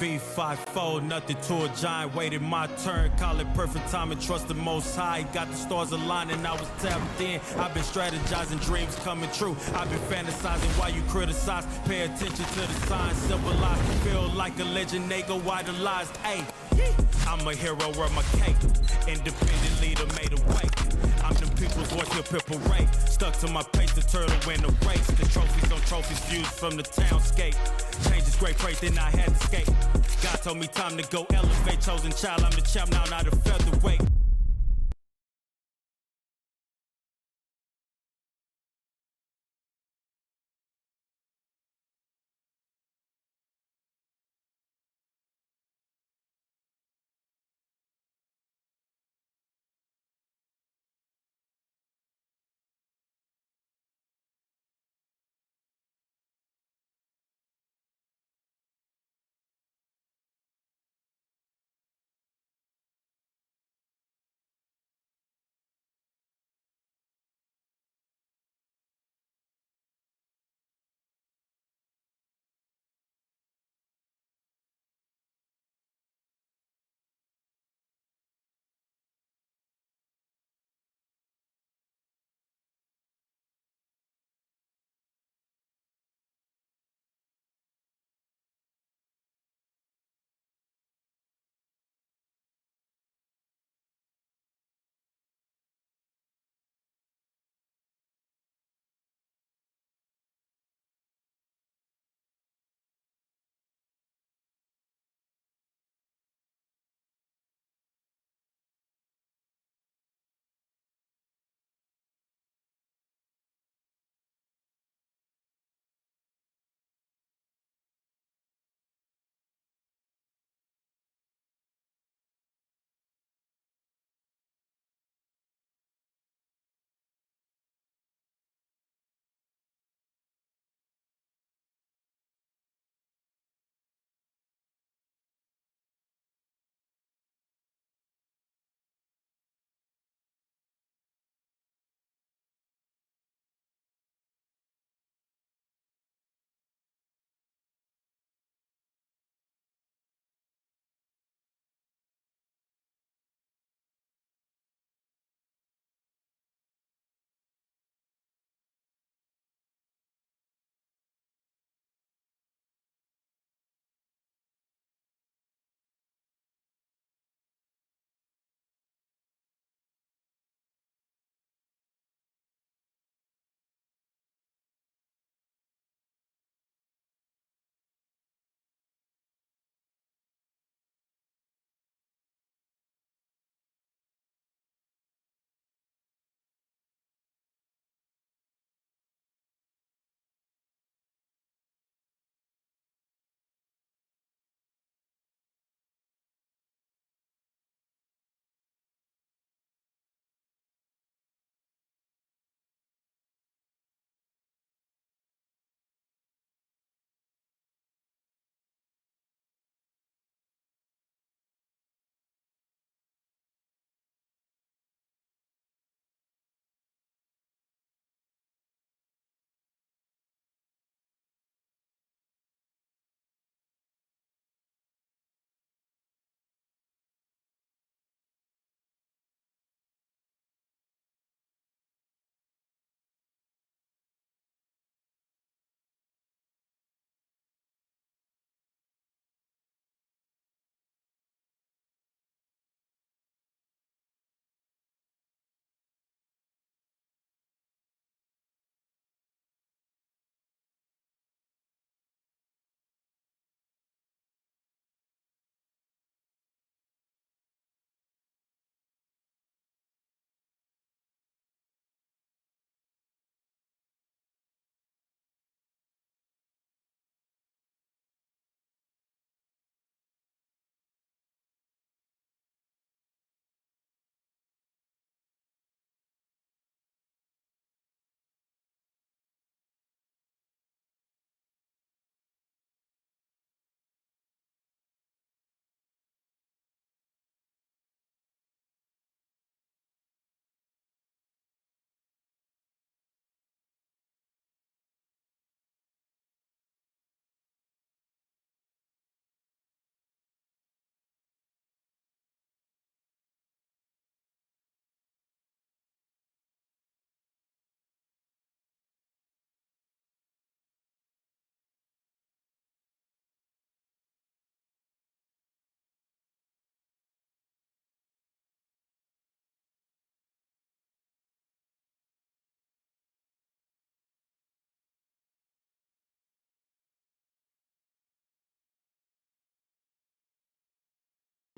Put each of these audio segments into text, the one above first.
Fee 5-4, nothing to a giant. Waited my turn, call it perfect time and trust the most high. Got the stars aligning, I was tapped in. I've been strategizing, dreams coming true. I've been fantasizing while you criticize. Pay attention to the signs, symbolize. Feel like a legend, they go idolized. Ayy, I'm a hero, wear my cape. Independent leader made a way. I'm the people's voice, your purple ray. Stuck to my pace, the turtle win the race. The trophies on trophies, views from the townscape. Change is great freight, then I had to skate. God told me time to go elevate. Chosen child, I'm the champ now, not a featherweight.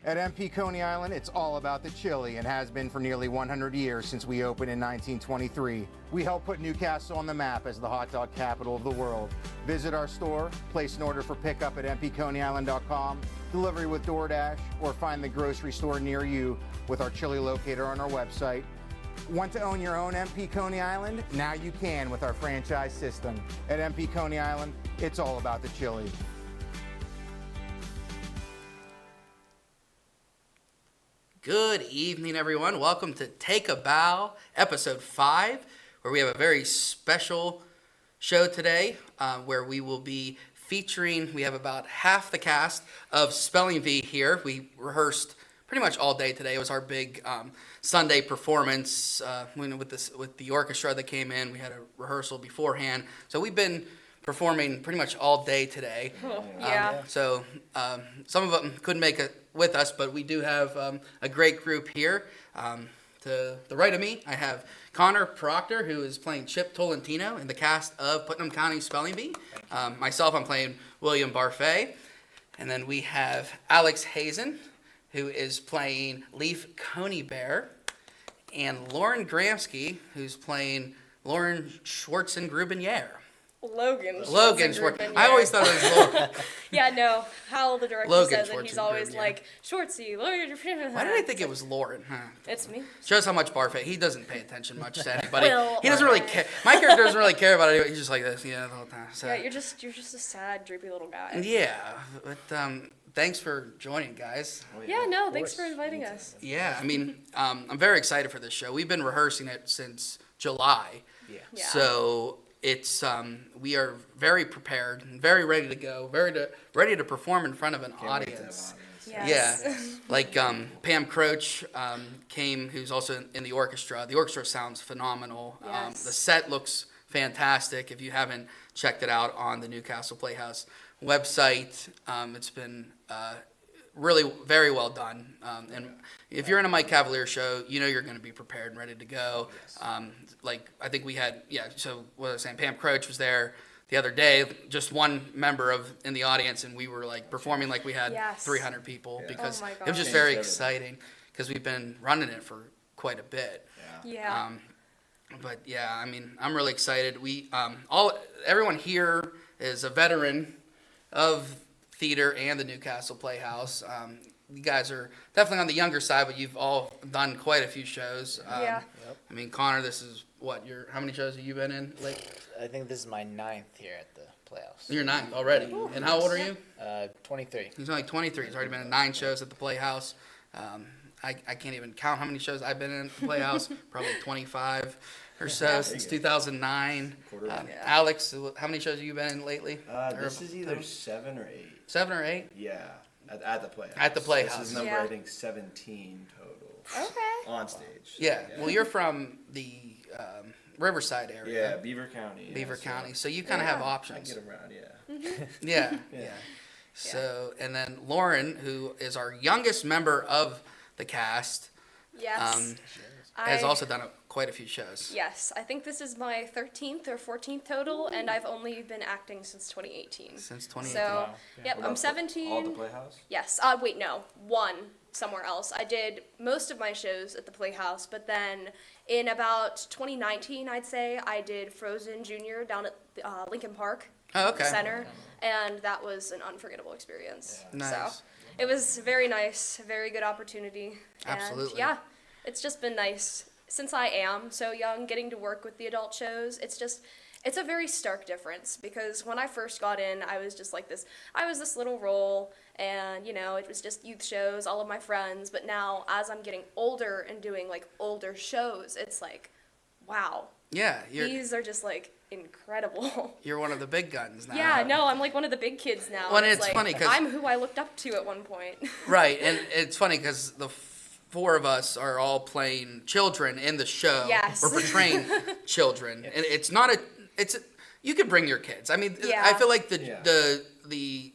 At MP Coney Island, it's all about the chili and has been for nearly 100 years since we opened in 1923. We help put Newcastle on the map as the hot dog capital of the world. Visit our store, place an order for pickup at mpconeyisland.com, delivery with DoorDash, or find the grocery store near you with our chili locator on our website. Want to own your own MP Coney Island? Now you can with our franchise system. At MP Coney Island, it's all about the chili. Good evening, everyone. Welcome to Take a Bow, episode 5, where we have a very special show today, where we will be featuring, we have about half the cast of Spelling Bee here. We rehearsed pretty much all day today. It was our big Sunday performance with the orchestra that came in. We had a rehearsal beforehand. So we've been performing pretty much all day today. So some of them couldn't make it with us, but we do have a great group here. To the right of me, I have Connor Proctor, who is playing Chip Tolentino in the cast of Putnam County Spelling Bee. Myself, I'm playing William Barfay. And then we have Alex Hazen, who is playing Leaf Coneybear. And Lauren Gramsky, who's playing Lauren Schwartzengrubenjahr. Logan Schwartz. I always thought it was Logan. Yeah, no. Hal, the director, Logan says that he's always like, Schwartzy, Logan. Why did I think it was Lauren? Huh? It's me. Shows how much Barfay. He doesn't pay attention much to anybody. Well, he doesn't really care. My character doesn't really care about it. He's just like this, the whole time. So. Yeah, you're just a sad, droopy little guy. Yeah, but thanks for joining, guys. Yeah, no, thanks for inviting us. Yeah, I mean, I'm very excited for this show. We've been rehearsing it since July. Yeah. So it's we are very prepared and very ready to go, ready to perform in front of an audience. Yes. Yeah, like Pam Croach came, who's also in the orchestra. The orchestra sounds phenomenal. Yes. The set looks fantastic. If you haven't checked it out on the Newcastle Playhouse website, it's been really very well done. And if you're in a Mike Cavalier show, you know you're going to be prepared and ready to go. Like I think we had, so what was I saying? Pam Croach was there the other day, just one member in the audience, and we were like performing like we had 300 people because it was just very exciting because we've been running it for quite a bit. Yeah. But yeah, I mean, I'm really excited. We everyone here is a veteran of theater and the Newcastle Playhouse. You guys are definitely on the younger side, but you've all done quite a few shows. I mean, Connor, this is how many shows have you been in? I think this is my 9th here at the Playhouse. You're 9th already. Ooh. And how old are you? 23. He's only 23. He's already been in 9 shows at the Playhouse. I can't even count how many shows I've been in at the Playhouse. Probably 25 or so since 2009. Alex, how many shows have you been in lately? This is either 7 or 8. 7 or 8? Yeah, at the Playhouse. At the Playhouse. This is number, I think, 17 total. Okay. On stage. Yeah. Well, you're from the Riverside area. Yeah, Beaver County. Beaver County. So you kind of have I options. get around, Yeah. So, and then Lauren, who is our youngest member of the cast, Yes. has also done quite a few shows. Yes, I think this is my 13th or 14th total, and I've only been acting since 2018. Since 2018. So, yep, I'm 17. All at the Playhouse? Yes. Wait, no. One somewhere else. I did most of my shows at the Playhouse, but then in about 2019, I'd say, I did Frozen Junior down at Lincoln Park Center, and that was an unforgettable experience. Nice. So it was very nice, very good opportunity. Absolutely. And yeah, it's just been nice. Since I am so young, getting to work with the adult shows, it's a very stark difference, because when I first got in, I was this little role, and, it was just youth shows, all of my friends, but now, as I'm getting older and doing, older shows, it's like, wow. Yeah. These are just, incredible. You're one of the big guns now. Yeah, no, I'm one of the big kids now. Well, it's funny because I'm who I looked up to at one point. Right, and it's funny because the 4 of us are all playing children in the show. Yes. We're portraying children, and it's not you could bring your kids. I mean, Yeah. I feel like the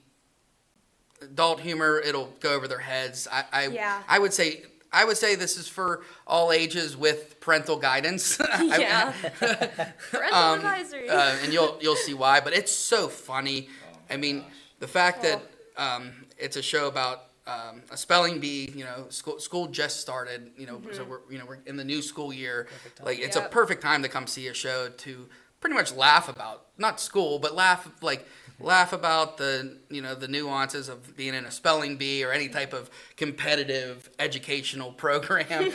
adult humor, it'll go over their heads. I would say this is for all ages with parental guidance. Yeah. Parental advisory. And you'll see why, but it's so funny. The fact that it's a show about a spelling bee. School just started. So we're in the new school year. Like it's a perfect time to come see a show to pretty much laugh about not school, but laugh about the the nuances of being in a spelling bee or any type of competitive educational program.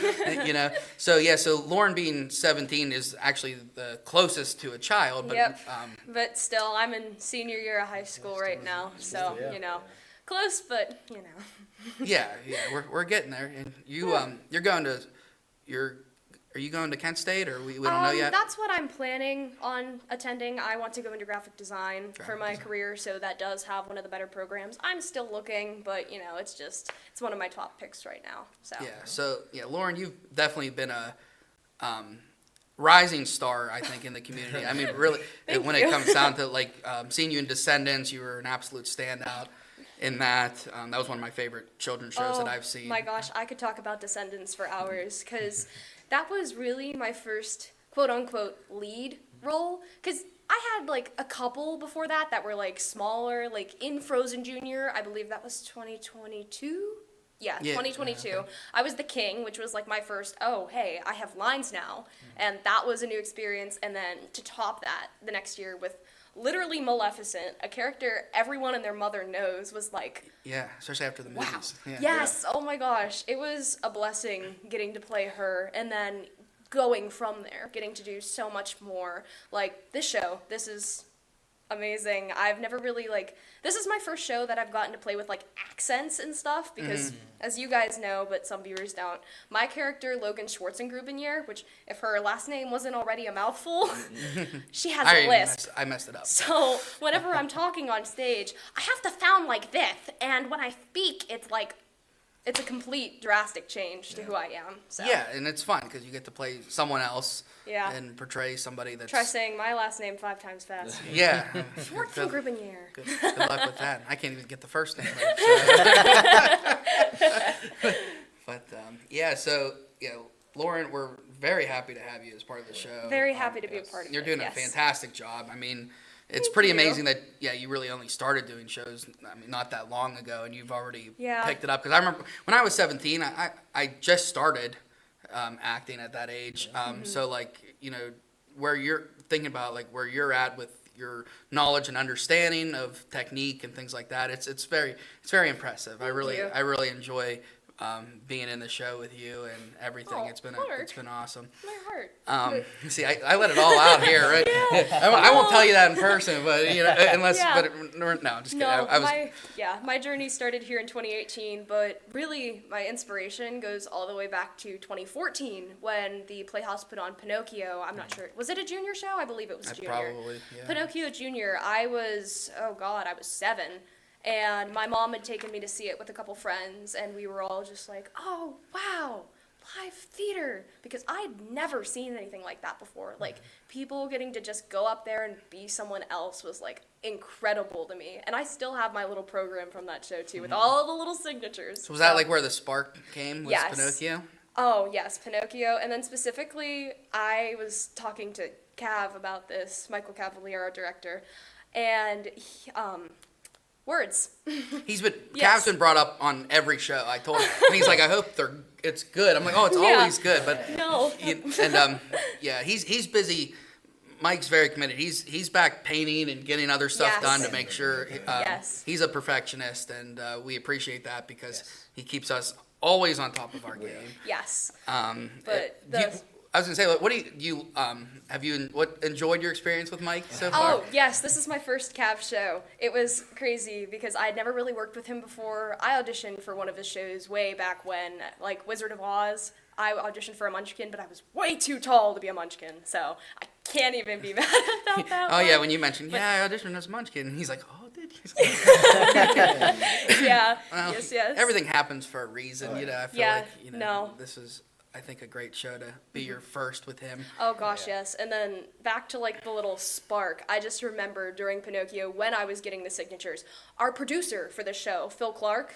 So Lauren being 17 is actually the closest to a child. But, Yep. But still, I'm in senior year of high school right now, so close, but yeah, we're getting there. And are you going to Kent State, or we don't know yet? That's what I'm planning on attending. I want to go into graphic design for my career, so that does have one of the better programs. I'm still looking, but it's one of my top picks right now. So Lauren, you've definitely been a rising star, I think, in the community. I mean, really, when it comes down to seeing you in Descendants, you were an absolute standout in that. That was one of my favorite children's shows that I've seen. My gosh, I could talk about Descendants for hours, because that was really my first quote-unquote lead role, because I had a couple before that were smaller, in Frozen Junior. I believe that was 2022. Yeah, 2022. Okay. I was the king, which was my first, hey, I have lines now. And that was a new experience. And then to top that, the next year with literally Maleficent, a character everyone and their mother knows, was yeah, especially after the movies. Wow. Yeah. Yes, oh my gosh. It was a blessing getting to play her, and then going from there, getting to do so much more. This show, this is amazing. I've never really this is my first show that I've gotten to play with accents and stuff, because as you guys know, but some viewers don't, my character Logan Schwarzenegruber, which if her last name wasn't already a mouthful, she has a lisp. I messed it up. So whenever I'm talking on stage, I have to sound like this, and when I speak, it's a complete drastic change to who I am. So. Yeah, and it's fun because you get to play someone else and portray somebody that's... Try saying my last name 5 times fast. Yeah. Schwarzenegruber. Good luck with that. I can't even get the first name right. But, Lauren, we're very happy to have you as part of the show. Very happy to be a part of it. You're doing a fantastic job. I mean... It's pretty amazing that, you really only started doing shows, not that long ago, and you've already picked it up. Because I remember when I was 17, I just started acting at that age. So, where you're thinking about, where you're at with your knowledge and understanding of technique and things like that, it's very impressive. I really enjoy being in the show with you and everything. It's been awesome. My heart. See, I let it all out here, right? I won't tell you that in person, but unless. Yeah. But no, I'm just kidding. My journey started here in 2018, but really my inspiration goes all the way back to 2014 when the Playhouse put on Pinocchio. I'm not sure. Was it a junior show? I believe it was junior. Probably. Yeah. Pinocchio Junior. I was 7. And my mom had taken me to see it with a couple friends, and we were all just oh, wow, live theater. Because I'd never seen anything like that before. People getting to just go up there and be someone else was, incredible to me. And I still have my little program from that show, too, with all the little signatures. So was that, where the spark came? Was Pinocchio? Oh, yes, Pinocchio. And then specifically, I was talking to Cav about this, Michael Cavalier, our director, and he, words. Cav's been brought up on every show. I told him, and he's I hope it's good. I'm it's always good, but no. He's busy. Mike's very committed. He's back painting and getting other stuff done to make sure. He's a perfectionist, and we appreciate that because he keeps us always on top of our game. Yes. I was gonna say, what do you have you enjoyed your experience with Mike so far? Oh yes, this is my first Cav show. It was crazy because I'd never really worked with him before. I auditioned for one of his shows way back when, Wizard of Oz. I auditioned for a Munchkin, but I was way too tall to be a Munchkin, so I can't even be mad about that. Oh yeah, when you mentioned, I auditioned as a Munchkin, and he's oh, did you? Yeah. Well, yes. Everything happens for a reason, I feel this is, I think, a great show to be your first with him. Oh gosh, yes. And then back to the little spark. I just remember during Pinocchio when I was getting the signatures, our producer for the show, Philip Clark,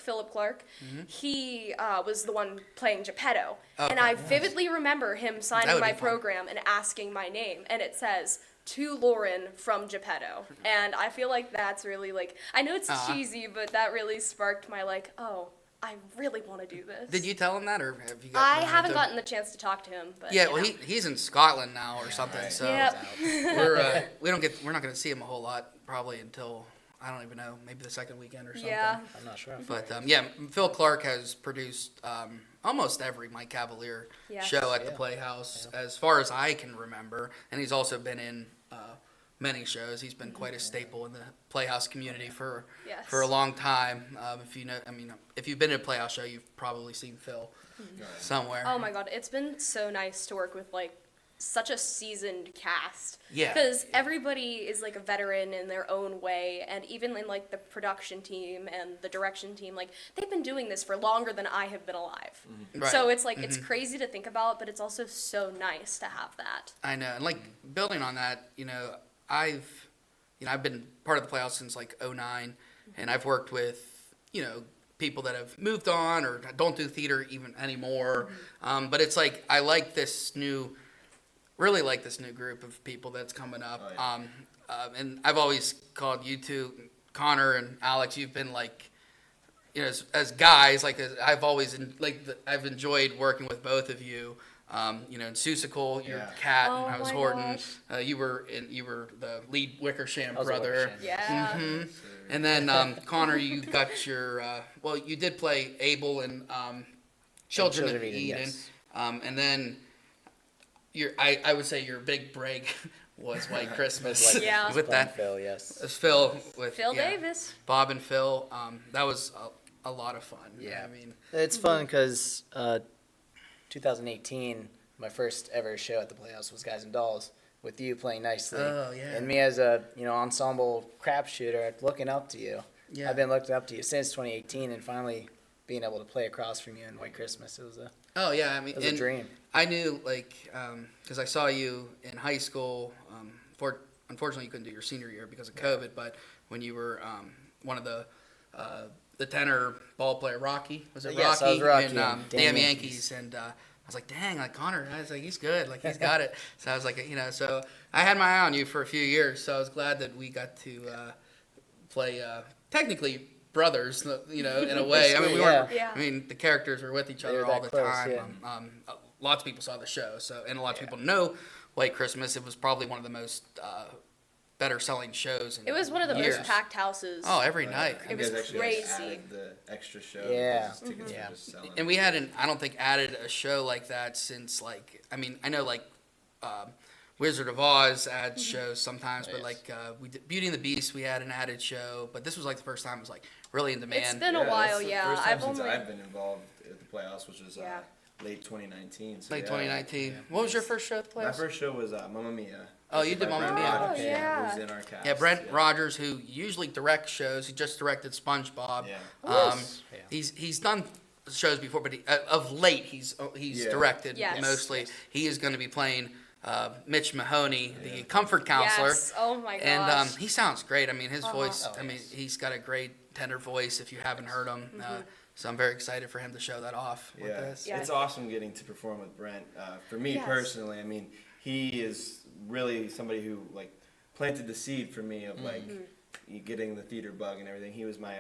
he was the one playing Geppetto. Okay, and I vividly remember him signing my program and asking my name, and it says, "To Lauren from Geppetto." And I feel that's really I know it's cheesy, but that really sparked my I really want to do this. Did you tell him that, or have you? I haven't gotten the chance to talk to him, but Yeah, you well, know. he's in Scotland now or something, right. so Yep. we're not going to see him a whole lot probably until I don't even know, maybe the second weekend or something. Yeah. I'm not sure. But yeah, Phil Clark has produced almost every Mike Cavalier Yes. show at the Yeah. Playhouse, as far as I can remember, and he's also been in many shows. He's been quite a staple in the Playhouse community for Yes. a long time. If you know, I mean, if you've been to a Playhouse show, you've probably seen Phil somewhere. Oh my god, it's been so nice to work with like such a seasoned cast. Yeah. Because everybody is like a veteran in their own way, and even in like the production team and the direction team, like they've been doing this for longer than I have been alive. Right. So it's like it's crazy to think about, but it's also so nice to have that. I know, and like building on that, I've been part of the Playhouse since like '09, and I've worked with people that have moved on or don't do theater even anymore. But it's like I really like this new group of people that's coming up. Oh, yeah. And I've always called you two, Connor and Alex. You've been like, as guys, like I've always I've enjoyed working with both of you. In Seussical, your Yeah. Cat, Oh and I was my Horton. gosh. You were the lead Wickersham I was a brother. Wickersham. Yeah. Mhm. And then Connor, you got your you did play Abel in Children of Eden. Yes. And then I would say your big break was White Christmas. Like, Yeah. With that, Phil, yes. it was Phil with Phil yeah, Davis. Bob and Phil. That was a lot of fun. Yeah. I mean, It's fun because 2018, my first ever show at the Playhouse was Guys and Dolls, with you playing nicely. Oh, yeah. And me as a ensemble crap shooter looking up to you. Yeah. I've been looking up to you since 2018, and finally being able to play across from you in White Christmas, it was a I mean, a dream. I knew, because I saw you in high school. Unfortunately, you couldn't do your senior year because of COVID. But when you were one of the tenor ball player, Rocky, was it Yes, Rocky? I was Rocky in in Damn Damn Yankees. And I was like, dang, like Connor. I was like, he's good. Like he's got it. So I was like, so I had my eye on you for a few years. So I was glad that we got to play technically brothers, in a way. I mean, we weren't. Yeah. I mean, the characters were with each They other were all that the close, time. yeah. Lots of people saw the show, and a lot of Yeah. people know White Christmas. It was probably one of the most better selling shows. It was one of the years. most packed houses. Oh, every night. It You was guys actually crazy. added the extra show. Yeah. because Tickets Yeah. were just selling. And we hadn't, I don't think, added a show like that since I know Wizard of Oz adds shows sometimes, but Yes. we did Beauty and the Beast, we had an added show, but this was like the first time it was like really in demand. It's been a while, that's the yeah. First time I've since only I've been involved at the Playhouse, which was Yeah. late 2019. So Late yeah. 2019. What was your first show at the My Playhouse? first show was Mamma Mia. Oh, you did by Mamma Brent Mia. Rogers, Oh, yeah. who was in our cast. Yeah, Brent Rogers, who usually directs shows. He just directed SpongeBob. Yeah. Yeah. He's done shows before, but of late he's Yeah. directed Yes. mostly. He is going to be playing Mitch Mahoney, the comfort counselor, Yes. Oh my gosh. and he sounds great. I mean, his voice. Oh, I mean, yes. he's got a great tender voice. If you haven't heard him, so I'm very excited for him to show that off with Yeah. this. Yeah. It's awesome getting to perform with Brent. For me Yes. personally, I mean, he is really somebody who planted the seed for me of getting the theater bug and everything. He was my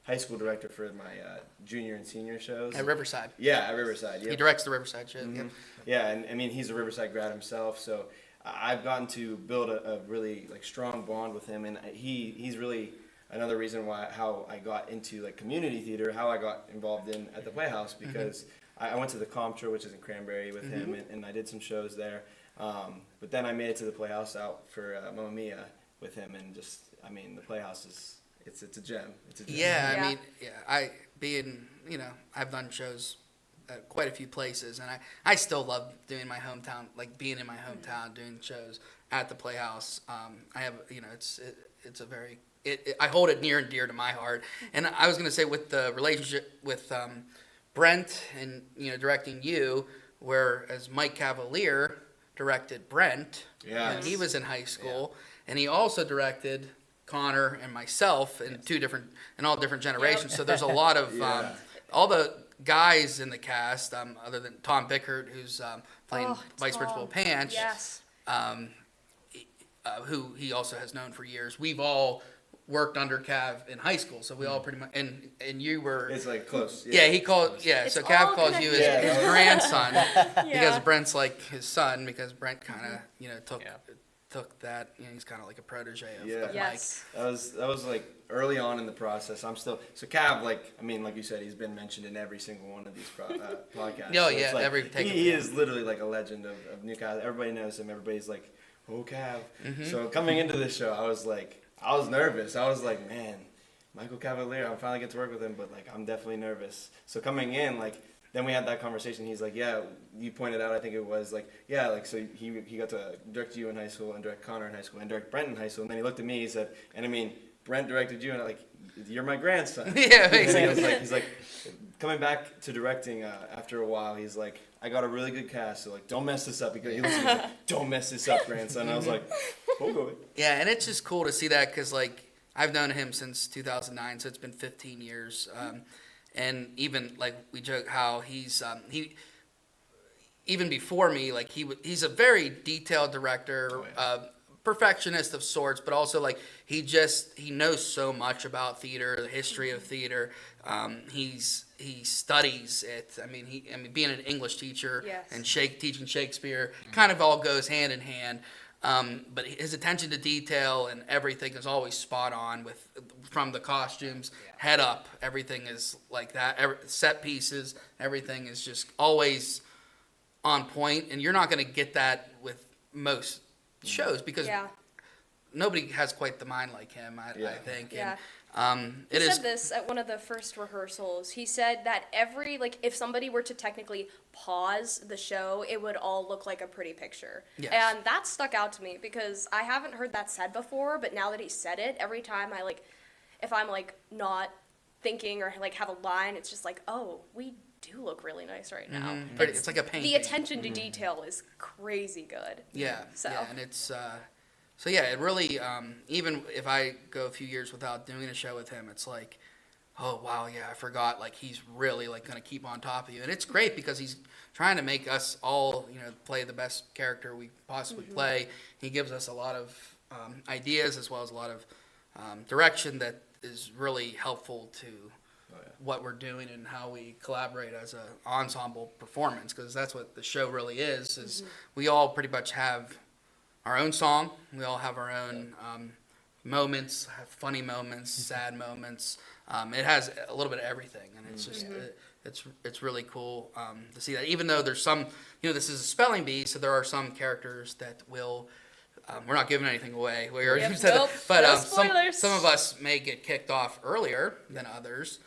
high school director for my junior and senior shows. At Riverside. Yeah, at Riverside. He Yep. directs the Riverside show. Mhm. Yeah. Yeah, and I mean he's a Riverside grad himself, so I've gotten to build a really strong bond with him, and he's really another reason how I got into community theater, how I got involved at the Playhouse, because I went to the Comptra, which is in Cranberry, with him, and I did some shows there. But then I made it to the Playhouse out for Mamma Mia with him, and the Playhouse is it's a gem. It's a gem. Yeah, Yeah. I mean, I've done shows at quite a few places, and I still love doing my hometown, being in my hometown, doing shows at the Playhouse. I have, it's a very, I hold it near and dear to my heart. And I was going to say with the relationship with Brent and, directing you, whereas Mike Cavalier directed Brent Yes. when he was in high school, and he also directed Connor and myself in all different generations. So there's a lot of Yeah. all the guys in the cast, other than Tom Bickert, who's playing Oh, Vice Tom. Principal Panch, Yes. who he also has known for years. We've all worked under Cav in high school, so we all pretty much and you were. It's like close. Yeah, he called. Yeah, It's so Cav all calls you his, connected. his grandson because Yeah. Brent's like his son because Brent kind of took that. He's kind of like a protege of Mike. Yes. That was like early on in the process. I'm still so Cav, like you said, he's been mentioned in every single one of these podcasts. Oh, So yeah, it's like, every take he of- is literally like a legend of Newcastle. Everybody knows him. Everybody's like, oh Cav. Mm-hmm. So coming into this show, I was nervous. I was like, man, Michael Cavalier, I'm finally get to work with him, but like I'm definitely nervous. So coming in, like then we had that conversation. He's like, yeah, you pointed out, I think it was like, yeah, like so he got to direct you in high school and direct Connor in high school and direct Brent in high school. And then he looked at me, he said, and I mean, Brent directed you, and like, you're my grandson. Yeah, And basically. he was like, he's like, coming back to directing after a while, he's like, I got a really good cast, so like, don't mess this up. Because he listened, he's like, don't mess this up, grandson. And I was like, okay. Yeah, and it's just cool to see that because like I've known him since 2009, so it's been 15 years. And even like we joke how he's even before me, like he's a very detailed director, perfectionist of sorts, but also like he knows so much about theater, the history of theater. He studies it. I mean, being an English teacher Yes. and teaching Shakespeare kind of all goes hand in hand. But his attention to detail and everything is always spot on from the costumes, head up, everything is like that. Set pieces, everything is just always on point, and you're not going to get that with most shows because nobody has quite the mind like him, I think. Yeah. And, He said this at one of the first rehearsals. He said that if somebody were to technically pause the show, it would all look like a pretty picture. Yes. And that stuck out to me because I haven't heard that said before, but now that he said it, every time if I'm not thinking or have a line, it's just like, oh, we do look really nice right now. Mm-hmm. It's like a painting. The attention to detail is crazy good. Yeah, So. yeah, and it's so yeah, it really even if I go a few years without doing a show with him, it's like, oh wow, yeah, I forgot. Like he's really like gonna keep on top of you, and it's great because he's trying to make us all play the best character we possibly play. He gives us a lot of ideas as well as a lot of direction that is really helpful to what we're doing and how we collaborate as an ensemble performance, because that's what the show really is we all pretty much have our own song. We all have our own moments, have funny moments, sad moments. It has a little bit of everything, and it's just it's really cool to see that. Even though there's some, this is a spelling bee, so there are some characters that will. We're not giving anything away. We already said Nope, that. But no some spoilers. of us may get kicked off earlier than others.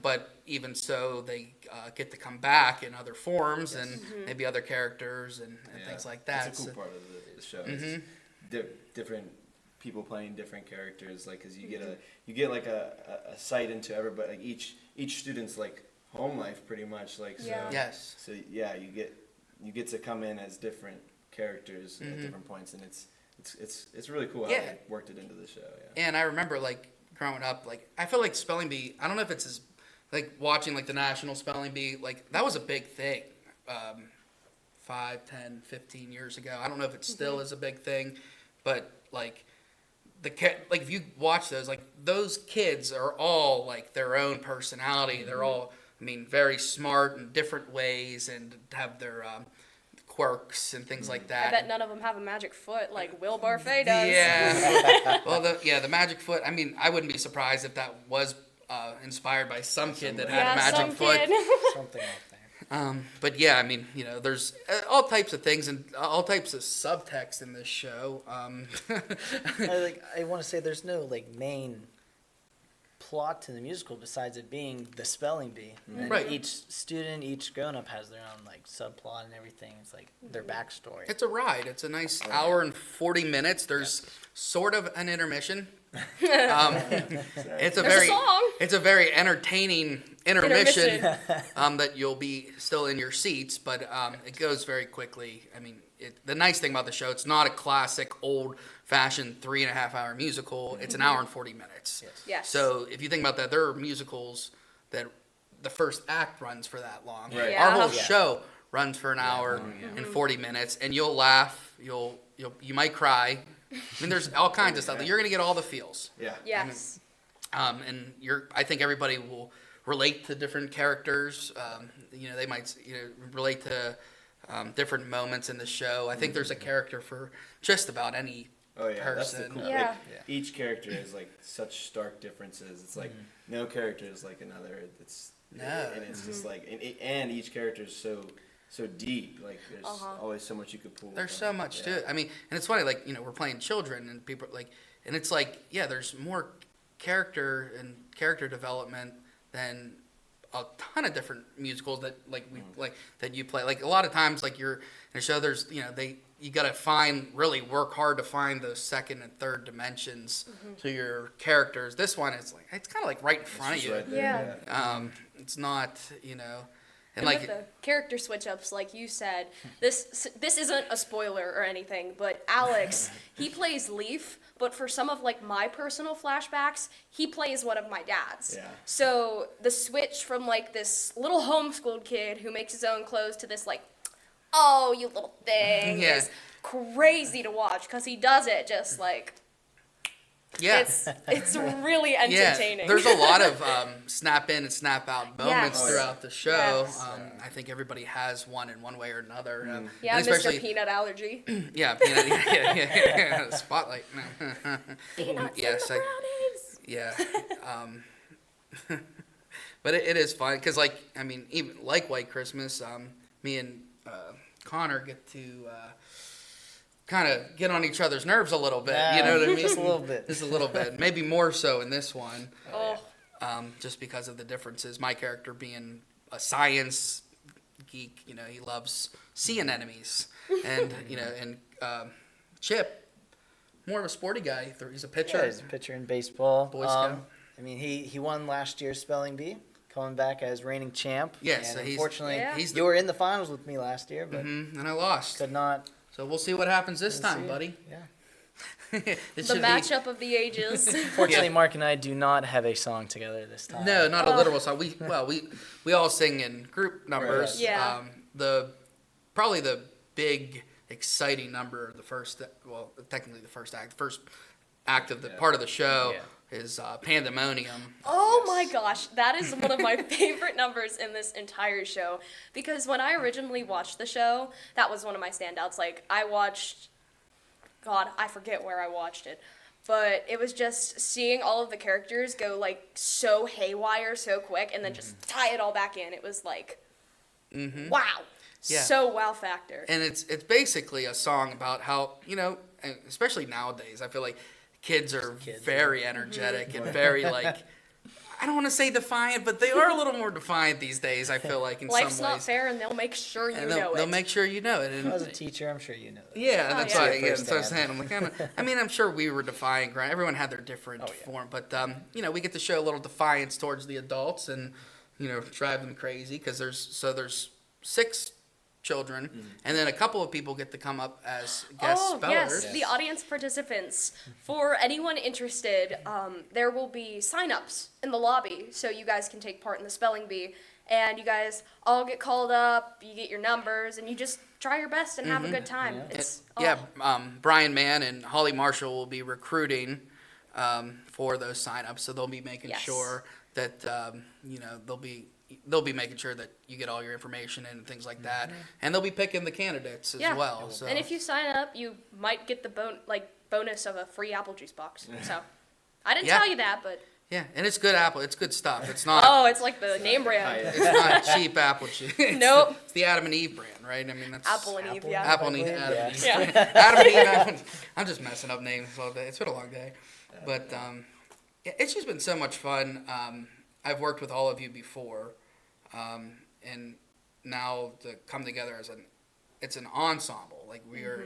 But even so, they get to come back in other forms and maybe other characters and things like that. That's a cool part of the show. Is different people playing different characters, like because you get like a sight into everybody, like each student's like home life pretty much, like so. Yeah. Yes. So yeah, you get to come in as different characters at different points, and it's really cool how they worked it into the show. Yeah. And I remember like growing up, like I feel like spelling bee. I don't know if it's as like watching like the national spelling bee. Like that was a big thing, 5, 10, 15 years ago. I don't know if it still is a big thing, but like like if you watch those, like those kids are all like their own personality. They're all, very smart in different ways and have their quirks and things like that. I bet none of them have a magic foot like Will Barfay does. Yeah. Well, the magic foot. I wouldn't be surprised if that was inspired by some kid that had a magic foot. Something like that. But yeah, there's all types of things and all types of subtext in this show. I want to say there's no main plot to the musical besides it being the spelling bee. And Right. each student, each grown up has their own subplot and everything. It's like their backstory. It's a ride. It's a nice hour and 40 minutes. There's sort of an intermission. It's a very entertaining intermission that you'll be still in your seats, but it goes very quickly. The nice thing about the show, it's not a classic old-fashioned 3.5-hour musical. It's an hour and 40 minutes. Yes. So if you think about that, there are musicals that the first act runs for that long. Right. Our whole Yeah. show runs for an hour and 40 minutes, and you'll laugh. You might cry. I mean, there's all kinds of stuff. Like, you're gonna get all the feels. Yeah. Yes. And I think everybody will relate to different characters. They might, relate to different moments in the show. I think there's a character for just about any Oh yeah, that's the person. cool. Yeah. Like, each character has like such stark differences. It's like no character is like another. And it's just like and each character is so deep. Like there's always so much you could pull. There's from. so much to it. I mean, and it's funny, like, we're playing children and people and it's like, yeah, there's more character and character development than a ton of different musicals that that you play. Like a lot of times, like you're in a show, there's, you got to work hard to find those second and third dimensions to your characters. This one is like, it's kind of like right in front of you. Right there, Yeah. It's not, And like, with the character switch ups, like you said, this isn't a spoiler or anything, but Alex, he plays Leaf, but for some of like my personal flashbacks, he plays one of my dads. Yeah. So the switch from like this little homeschooled kid who makes his own clothes to this like, oh, you little thing, Yeah. is crazy to watch because he does it just like. yeah. It's really entertaining. Yeah, there's a lot of snap in and snap out moments Yes. throughout the show. Yes. I think everybody has one in one way or another. Yeah, and Mr. Peanut Allergy. Yeah, peanut, yeah. Spotlight. Peanuts Yes, and the brownies. Yeah. But it is fun because, like, I mean, even like White Christmas, me and Connor get to kind of get on each other's nerves a little bit. You know what I mean? Just a little bit. Just a little bit. Maybe more so in this one. Oh. Just because of the differences. My character being a science geek, he loves seeing enemies, and Chip, more of a sporty guy. He's a pitcher. Yeah, he's a pitcher in baseball. Boy Scout. I mean, he won last year's spelling bee, coming back as reigning champ. Yes, and so he's- unfortunately, Yeah. he's you were in the finals with me last year, but and I lost. could not. So we'll see what happens this We'll time, see. buddy. Yeah. It The should be- matchup of the ages. Fortunately, Mark and I do not have a song together this time. No, not a literal song. We all sing in group numbers. Right. Yeah. Probably the big exciting number of the first, technically the first act of the part of the show is Pandemonium. Oh my gosh, that is one of my favorite numbers in this entire show. Because when I originally watched the show, that was one of my standouts. Like, I watched, God, I forget where I watched it. But it was just seeing all of the characters go, like, so haywire so quick and then just tie it all back in. It was like, wow. Yeah. So wow factor. And it's basically a song about how, and especially nowadays, I feel like kids are very energetic and very, like, I don't want to say defiant, but they are a little more defiant these days, I feel like, in Life's some ways. not fair, and they'll make sure you And know they'll it. make sure you know it. And, As a teacher, I'm sure you know that. yeah, that's yeah. right. Yeah, First that's what I'm hand. saying. I'm like, I'm sure we were defiant. Everyone had their different form, but we get to show a little defiance towards the adults and drive them crazy because there's 6 children, and then a couple of people get to come up as guest spellers. Yes, the audience participants. For anyone interested, there will be sign-ups in the lobby, so you guys can take part in the spelling bee. And you guys all get called up, you get your numbers, and you just try your best and have a good time. Yeah. It's Brian Mann and Holly Marshall will be recruiting for those sign-ups, so they'll be making Yes. sure that they'll be making sure that you get all your information and things like that, and they'll be picking the candidates as Yeah. well. So. And if you sign up, you might get the bonus of a free apple juice box. So I didn't Yeah. tell you that, but yeah, and it's good apple. It's good stuff. It's not. oh, it's like the name brand. It's not cheap apple juice. Nope. It's the Adam and Eve brand, right? I mean, that's Apple and Eve, yeah. Apple and Eve. Yeah. Adam and Eve. Yeah. Adam and Eve. I'm just messing up names all day. It's been a long day, but it's just been so much fun. I've worked with all of you before, and now to come together as it's an ensemble. Like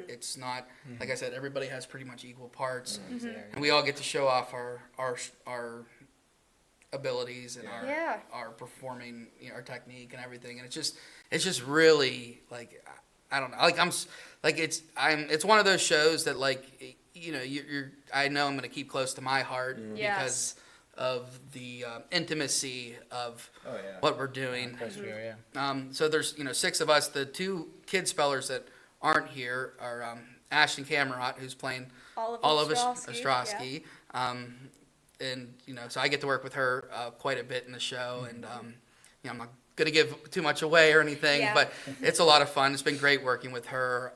it's not like I said. Everybody has pretty much equal parts, and we all get to show off our abilities and our performing, our technique and everything. And it's just really like, I don't know. Like it's one of those shows that like, I know I'm going to keep close to my heart because of the intimacy of what we're doing. Yeah. So there's 6 of us. The 2 kid spellers that aren't here are Ashton Camerot, who's playing Olive Ostrowski. And, so I get to work with her quite a bit in the show. And, I'm not going to give too much away or anything, but it's a lot of fun. It's been great working with her.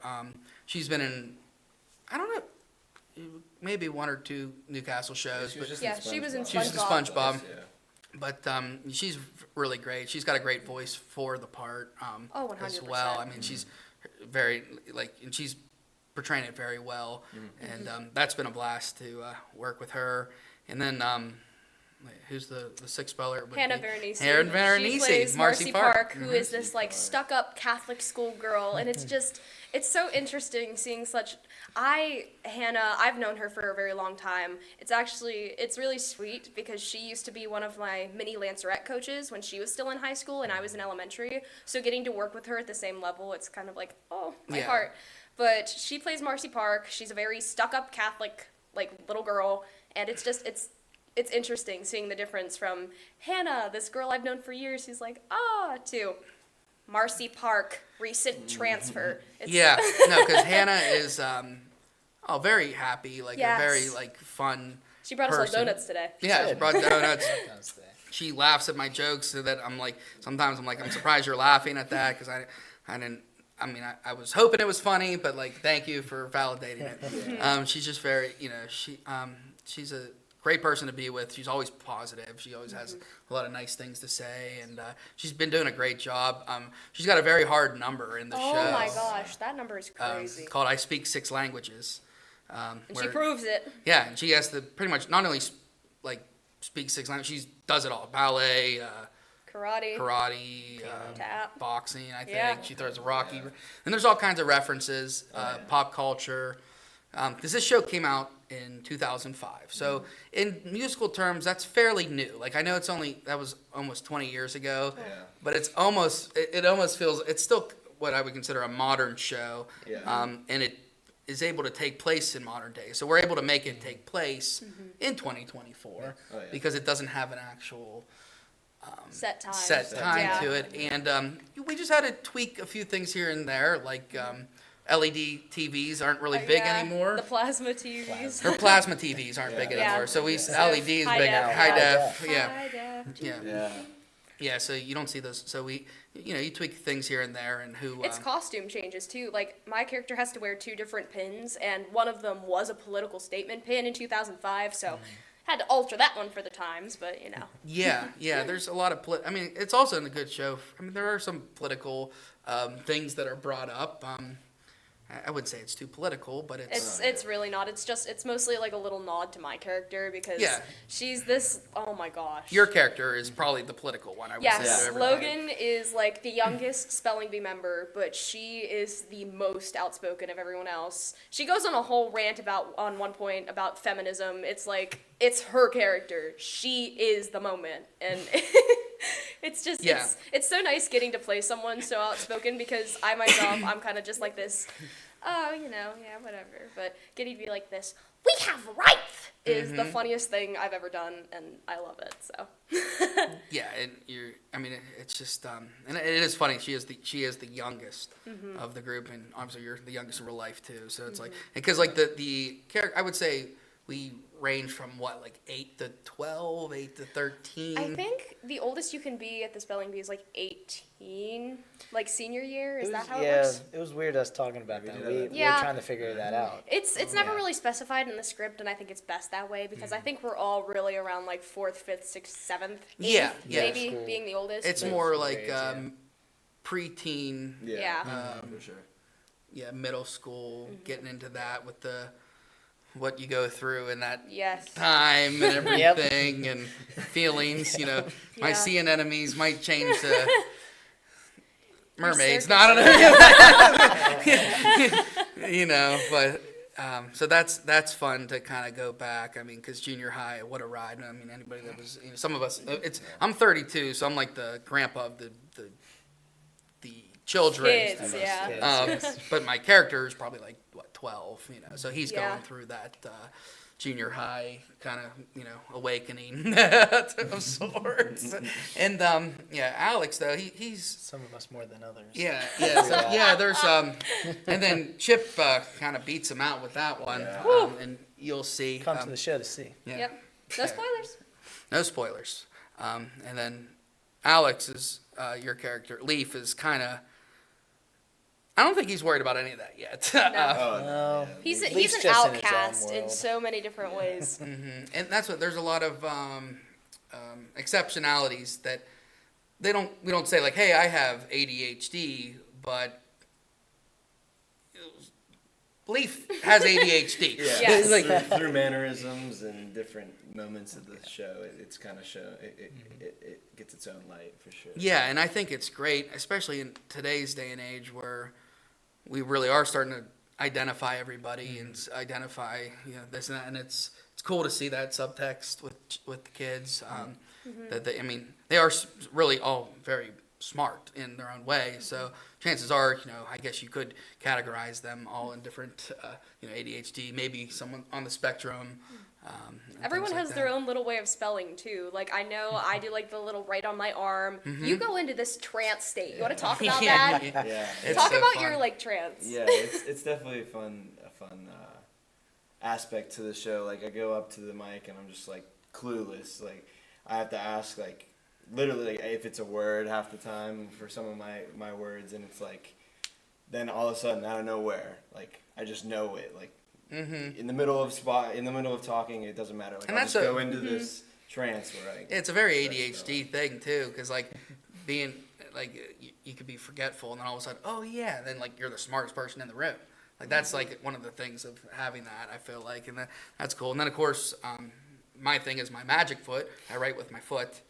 She's been in, I don't know, maybe 1 or 2 Newcastle shows. She was in She was in SpongeBob. SpongeBob. But she's really great. She's got a great voice for the part 100%. as well. I mean, she's very, and she's portraying it very well. And that's been a blast to work with her. And then, who's the sixth speller? Hannah Veronese. Hannah Veronese. She plays Marcy Park, who is this stuck-up Catholic school girl, and it's so interesting seeing such. I've known her for a very long time. It's really sweet because she used to be one of my mini Lancerette coaches when she was still in high school and I was in elementary. So getting to work with her at the same level, it's kind of like, oh, my heart. But she plays Marcy Park. She's a very stuck-up Catholic little girl, and it's interesting seeing the difference from Hannah, this girl I've known for years who's to Marcy Park, recent transfer. Because Hannah is very happy, a very fun. She brought us all donuts today. Yeah, she brought donuts. She laughs at my jokes so that sometimes I'm surprised you're laughing at that because I didn't. I mean, I was hoping it was funny, but thank you for validating it. She's just very, she's a great person to be with. She's always positive. She always has a lot of nice things to say, and she's been doing a great job. She's got a very hard number in the show. Oh my gosh, that number is crazy. Called "I Speak 6 Languages." And she proves it. Yeah, and she has to pretty much not only speak 6 languages, she does it all: ballet, karate, tap, boxing. I think she throws a Rocky, and there's all kinds of references, pop culture. Because this show came out in 2005, so in musical terms, that's fairly new. I know that was almost 20 years ago, but it almost feels it's still what I would consider a modern show, and it is able to take place in modern day. So we're able to make it take place in 2024 because it doesn't have an actual set time to it, and we just had to tweak a few things here and there, LED TVs aren't really big anymore. The plasma TVs. Her plasma TVs aren't big anymore. So LEDs big now. High def. Yeah. So you don't see those. So you tweak things here and there, and It's costume changes too. My character has to wear 2 different pins, and one of them was a political statement pin in 2005. So. Had to alter that one for the times, but Yeah. There's a lot of it's also in a good show. There are some political things that are brought up. I wouldn't say it's too political, but it's really not. It's mostly a little nod to my character because she's this. Oh my gosh. Your character is probably the political one. I would say. Yes, Logan is the youngest spelling bee member, but she is the most outspoken of everyone else. She goes on a whole rant on one point about feminism. It's her character. She is the moment, and it's just it's so nice getting to play someone so outspoken because I myself I'm kind of just like this. Oh, whatever. But getting to be like this, we have rights, is the funniest thing I've ever done, and I love it. So. It's just, and it is funny. She is the youngest of the group, and obviously you're the youngest in real life too. So it's because the character, I would say we range from 8 to 12, 8 to 13. I think the oldest you can be at the spelling bee is 18, senior year. Is that how it works? Yeah, it was weird us talking about that. We were trying to figure that out. It's never really specified in the script, and I think it's best that way because I think we're all really around 4th, 5th, 6th, 7th. 8th, maybe being the oldest. It's more preteen. For sure. Yeah, middle school, getting into that with what you go through in that time and everything and feelings, my sea anemones might change to mermaids. No, I don't know. But so that's fun to kind of go back. Because junior high, what a ride. Anybody that was, some of us, I'm 32, so I'm the grandpa of the children. Kids, But my character is probably 12, so he's going through that junior high kind of, awakening of sorts. And Alex though, he's Some of us more than others. there's and then Chip kind of beats him out with that one, and you'll see. Come to the show to see. Yeah. Yep. No spoilers. No spoilers. And then Alex is your character. Leaf is kind of. I don't think he's worried about any of that yet. No. He's Leaf's an just in his own outcast in world. so many different ways. And that's what there's a lot of exceptionalities that we don't say like, hey, I have ADHD, but Leaf has ADHD. Yes. Like, through mannerisms and different moments of the show, it's kind of it gets its own light for sure. yeah, and I think it's great, especially in today's day and age where we really are starting to identify everybody and identify this and that, and it's cool to see that subtext with the kids. That they are really all very smart in their own way. So chances are, I guess you could categorize them all in different, ADHD, maybe someone on the spectrum. Everyone has their own little way of spelling too. Like I know I do like the little right on my arm. You go into this trance state. You want to talk about that? Yeah. Talk so about fun. your like trance. Yeah, it's definitely a fun aspect to the show. Like I go up to the mic and I'm just like clueless. Like I have to ask like literally like, if it's a word half the time for some of my words, and it's like then all of a sudden out of nowhere, like I just know it. Like in the middle of talking, it doesn't matter. Like And I'll that's just go into this trance where It's a very ADHD thing too, because like being like you could be forgetful, and then all of a sudden, oh yeah, then like you're the smartest person in the room. Like that's like one of the things of having that. I feel like, and that's cool. And then of course, my thing is my magic foot. I write with my foot,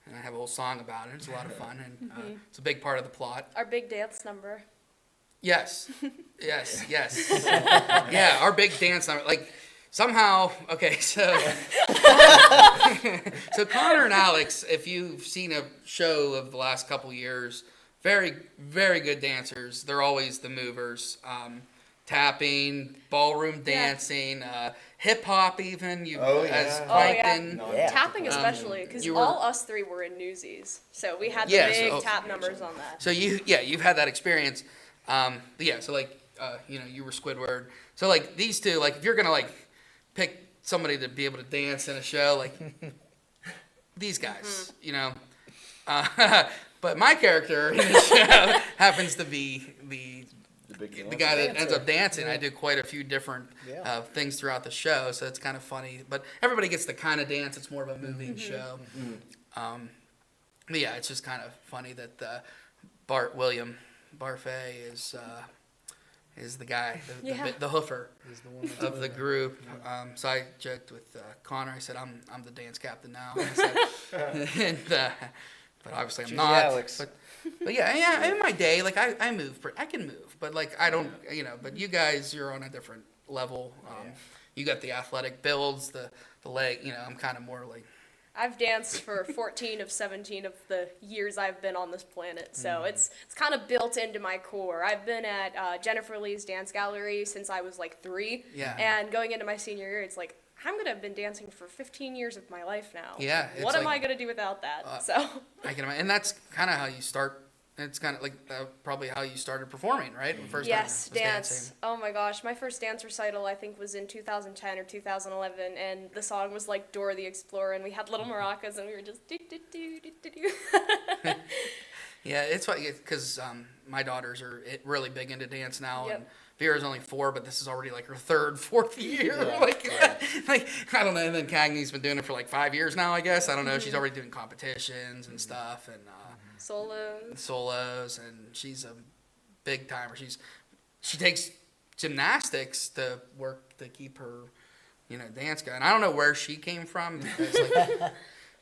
and I have a whole song about it. It's a lot of fun, and it's a big part of the plot. Our big dance number. Yes. Yeah, our big dance number. Like somehow, okay, so so Connor and Alex, if you've seen a show of the last couple years, very, very good dancers. They're always the movers. Tapping, ballroom dancing, hip hop even. As Plankton. Tapping especially, because all us three were in Newsies, so we had the big tap numbers on that. So you've had that experience. So like you were Squidward. So like these two, like if you're gonna like pick somebody to be able to dance in a show, like these guys, but my character in the show happens to be the guy that ends up dancing. I do quite a few different things throughout the show, so it's kind of funny. But everybody gets to kind of dance. It's more of a moving show. But yeah, it's just kind of funny that William Barfay is the guy, the hoofer of the group. So I joked with Connor. I said, "I'm the dance captain now." I said, but obviously I'm not. Alex. But yeah, in my day, like I move, I can move, but like I don't, But you guys, you're on a different level. You got the athletic builds, the leg. I'm kind of more like. I've danced for 14 of 17 of the years I've been on this planet, so it's kind of built into my core. I've been at Jennifer Lee's dance gallery since I was like 3, and going into my senior year, it's like I'm gonna have been dancing for 15 years of my life now. Yeah. What am I gonna do without that? So. I can imagine, and that's kind of how you start. It's kind of like probably how you started performing, right? First yes, time was dance. dancing. Oh my gosh, my first dance recital I think was in 2010 or 2011, and the song was like Dora the Explorer, and we had little maracas, and we were just do do do do do do. Yeah, it's funny because my daughters are really big into dance now, Yep. and Vera's only 4, but this is already like her 3rd, 4th year. Like I don't know. And then Cagney's been doing it for like 5 years now, I guess. I don't know. She's already doing competitions and stuff, and solos, and she's a big timer. She takes gymnastics to work to keep her, dance going. I don't know where she came from because like,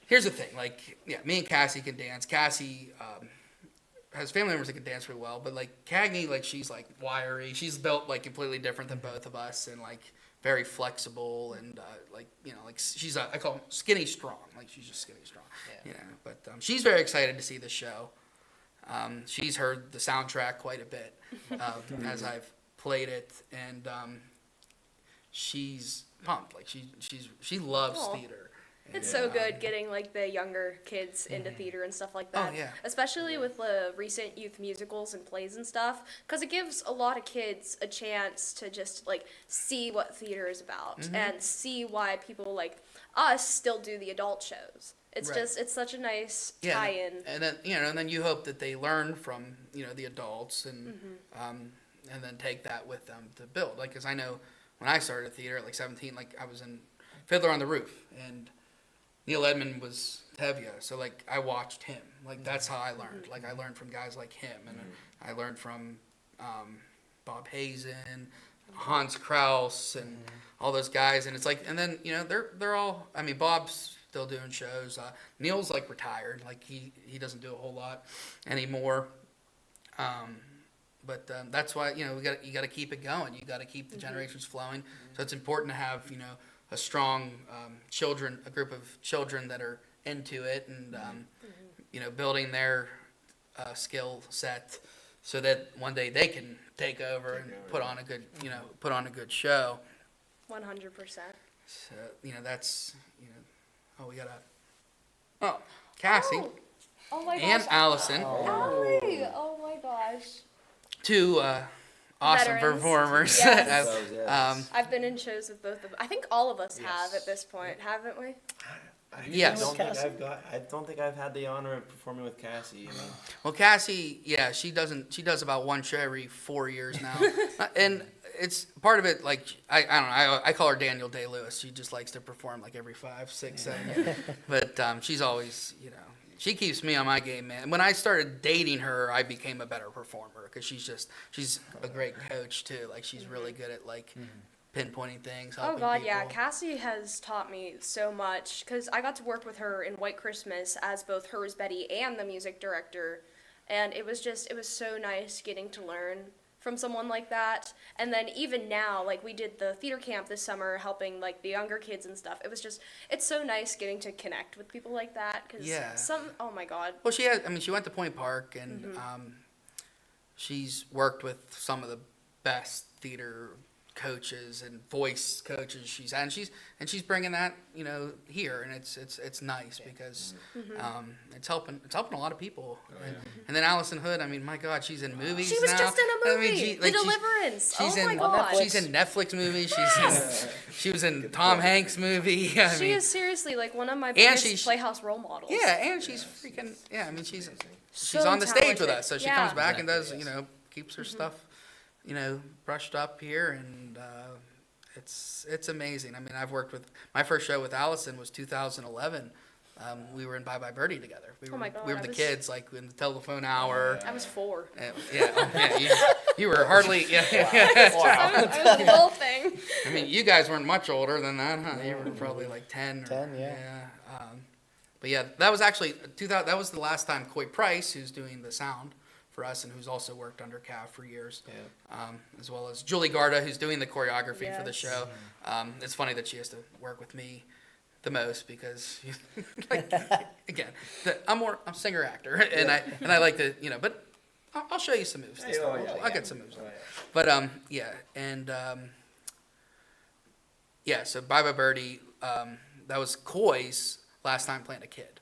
here's the thing, like me and Cassie can dance. Cassie has family members that can dance really well, but like Cagney, like she's like wiry. She's built like completely different than both of us, and like very flexible, and like she's I call them skinny strong. Like she's just skinny strong. But she's very excited to see the show. She's heard the soundtrack quite a bit as I've played it, and she's pumped. Like she loves Aw. theater. It's so good getting like the younger kids into theater and stuff like that. Oh, yeah. Especially with the recent youth musicals and plays and stuff, because it gives a lot of kids a chance to just like see what theater is about and see why people like us still do the adult shows. It's Right. it's such a nice Yeah, tie-in. and then and then you hope that they learn from the adults and then take that with them to build. Like, cause I know when I started theater at like 17, like I was in Fiddler on the Roof, and Neil Edmond was Tevye, so like I watched him. Like that's how I learned. Like I learned from guys like him, and I learned from Bob Hazen, Hans Kraus, and all those guys. And it's like, and then they're all. I mean, Bob's still doing shows. Neil's like retired. Like he doesn't do a whole lot anymore. But that's why you got to keep it going. You got to keep the generations flowing. So it's important to have a strong a group of children that are into it and building their skill set so that one day they can take over and put on a good show. 100%. So that's we got Cassie Oh my gosh. and Allison, Allie! Oh my gosh. two awesome Veterans. performers. Yes. I've been in shows with both of them. I think all of us have at this point, haven't we? Yes. I don't think I've had the honor of performing with Cassie. Well, Cassie, yeah, she does about one show every 4 years now, and it's part of it. Like I don't know, I call her Daniel Day-Lewis. She just likes to perform like every 5, 6, 7 years. But she's always, she keeps me on my game, man. When I started dating her, I became a better performer because she's a great coach too. Like she's really good at like pinpointing things. Oh helping God, people. yeah. Cassie has taught me so much because I got to work with her in White Christmas as both her as Betty and the music director, and it was so nice getting to learn from someone like that. And then even now, like we did the theater camp this summer helping like the younger kids and stuff. It's so nice getting to connect with people like that because oh my God. Well, she went to Point Park and she's worked with some of the best theater coaches and voice coaches she's bringing that here, and it's nice because it's helping a lot of people. And then Allison Hood, I mean, my God, she's in movies now. She was just in a movie, I mean, The Deliverance. She's oh my in God. she's in Netflix movies. She was in Tom Hanks movie. She is seriously like one of my and biggest Playhouse role models. Yeah, and she's freaking I mean, she's So on the stage with talented. us, so she Yeah. comes back and does keeps her stuff brushed up here, and it's amazing. I mean, I've worked with my first show with Allison was 2011. We were in Bye Bye Birdie together. We my God, we were I the was- kids, like in the telephone hour. I was 4. You were hardly. I was a little thing. I mean, you guys weren't much older than that, huh? You were probably like 10. 10, yeah. But yeah, that was actually 2000. That was the last time Coy Price, who's doing the sound for us and who's also worked under Cav for years, as well as Julie Garda, who's doing the choreography for the Yes. show. It's funny that she has to work with me the most because, like, again, I'm singer actor, and I like to, but I'll show you some moves. This time. I'll get some moves. But so Bye Bye Birdie, that was Coy's last time playing a kid.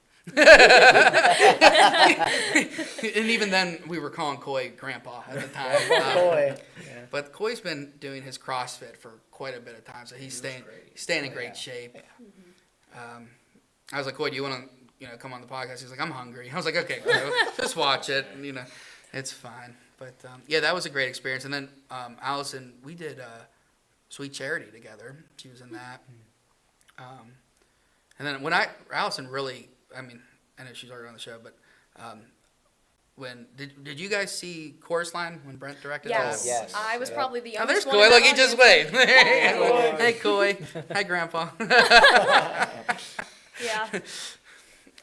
And even then, we were calling Coy Grandpa at the time. But Coy's been doing his CrossFit for quite a bit of time, so he's staying in great shape. I was like, Coy, do you want to come on the podcast? He's like, I'm hungry. I was like, okay, bro, just watch it. And, it's fine. But that was a great experience. And then Allison, we did Sweet Charity together. She was in that. And then Allison really, I mean, I know she's already on the show, but when did you guys see Chorus Line when Brent directed Yes. that? Yes. I was probably the Oh, there's youngest one. Coy. in Look, the he just audience. waved. Hey, Coy. Hi, Grandpa. Yeah.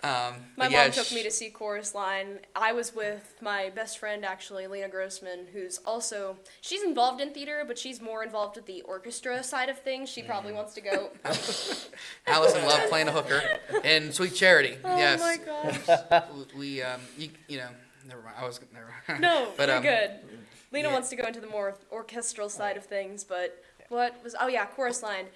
My but yeah, mom took me to see Chorus Line. I was with my best friend, actually, Lena Grossman, who's also, she's involved in theater, but she's more involved with the orchestra side of things. She probably wants to go. Allison loved playing a hooker in Sweet Charity. Oh Yes. my gosh. We never mind. I was never. No, But, you're good. Lena wants to go into the more orchestral side of things, but Chorus Line.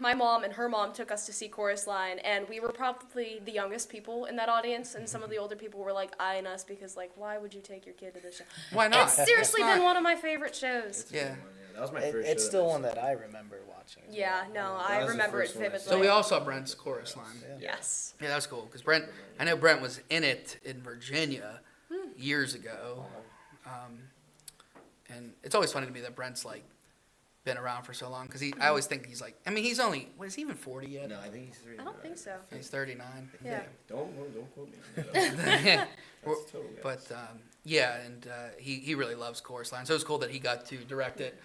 My mom and her mom took us to see Chorus Line, and we were probably the youngest people in that audience, and some of the older people were like eyeing us because like, why would you take your kid to this show? Why not? It's seriously been one of my favorite shows. Yeah. That was my first It's show still that I one saw. that I remember watching. as Yeah, well. no, That I was the remember it first one I vividly. saw. So we all saw Brent's Chorus Line. Yes. Yeah, that was cool because I know Brent was in it in Virginia years ago, and it's always funny to me that Brent's like been around for so long because I always think he's like, I mean, he's only, is he even 40 yet? No, I think he's 39. I don't think so. He's 39. Yeah. Don't quote me. That's total guess. But and he really loves Chorus Line, so it was cool that he got to direct it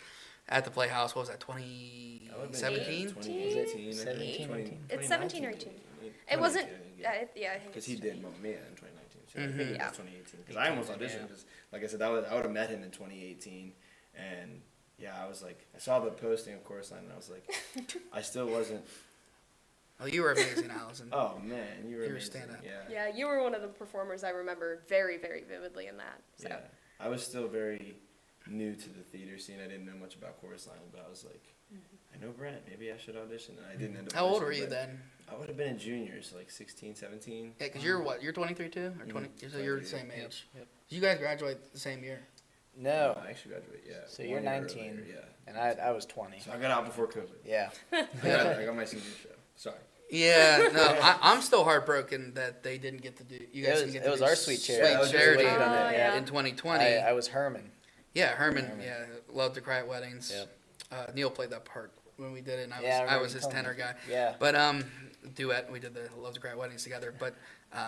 at the Playhouse. What was that, 2017? 2018. 17. It's 17 or 18. It wasn't. I think. Because he did Mamma Mia in 2019. So I Mhm. think it Yeah. was 2018. Because I almost auditioned. Because, like I said, I would have met him in 2018. And yeah, I was like, I saw the posting of Chorus Line, and I was like, I still wasn't. Oh, you were amazing, Allison. Oh man, you were You were amazing. stand-up. Yeah. Yeah, you were one of the performers I remember very, very vividly in that. So. Yeah. I was still very new to the theater scene. I didn't know much about Chorus Line, but I was like, I know Brent. Maybe I should audition. And I didn't end up. How old were auditioning, you but then? I would have been in juniors, like 16, 17. Yeah, because you're what? You're 23 too, or 20? So you're the same 23, age. Yep. Did you guys graduate the same year? No, I actually graduated. Yeah. So 1 you're year 19. earlier, yeah. and I was 20. So I got out before COVID. Yeah. I got my senior show. Sorry. Yeah, no, I'm still heartbroken that they didn't get to do. You guys didn't get to It was do our Sweet Charity. I was just Charity waiting on it, yeah. in 2020. I was Herman. Yeah, Herman. Yeah, loved to cry at weddings. Yep. Neil played that part when we did it, and I was Yeah, I I remember was you his telling tenor me. guy. Yeah. But duet. We did the Love to Cry at Weddings together. But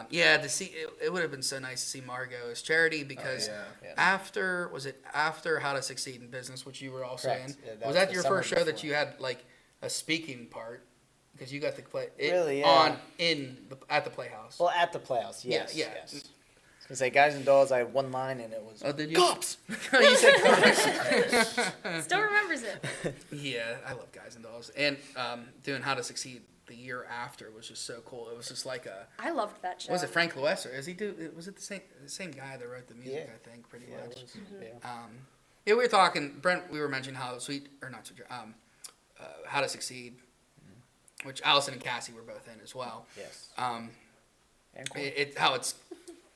yeah, to see it would have been so nice to see Margot as Charity because yeah. after How to Succeed in Business, which you were also Correct. in. Yeah, that was was that the your summer first show that before. you had like a speaking part? Because you got to play it Really, yeah. at the Playhouse. Well, at the Playhouse, yes. Yeah. Yes. I was gonna say, Guys and Dolls, I had one line, and it was, Oh, did you? Cops! You said cops. Still remembers it. Yeah, I love Guys and Dolls, and doing How to Succeed the year after was just so cool. It was just like I loved that show. was it Frank Loesser? Was it the same guy that wrote the music? Yeah. I think pretty Yeah, it much. was, yeah. Yeah, we were talking, Brent. We were mentioning How to Succeed, which Allison and Cassie were both in as well. Yes. Um, And cool. how it's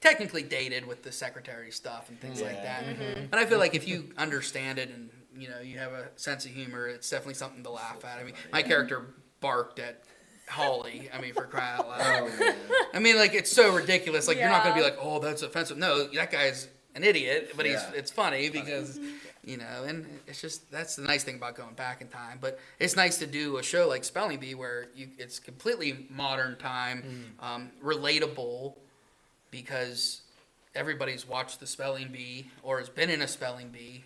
technically dated with the secretary stuff and things like Yeah. that. But I feel like if you understand it and you have a sense of humor, it's definitely something to laugh at. I mean, my character barked at Holly. I mean, for crying out loud. Oh, man. I mean, like it's so ridiculous. Like you're not gonna be Yeah. like, oh, that's offensive. No, that guy's an idiot, but Yeah. it's funny because and it's just that's the nice thing about going back in time. But it's nice to do a show like Spelling Bee where it's completely modern time, relatable, because everybody's watched the Spelling Bee or has been in a Spelling Bee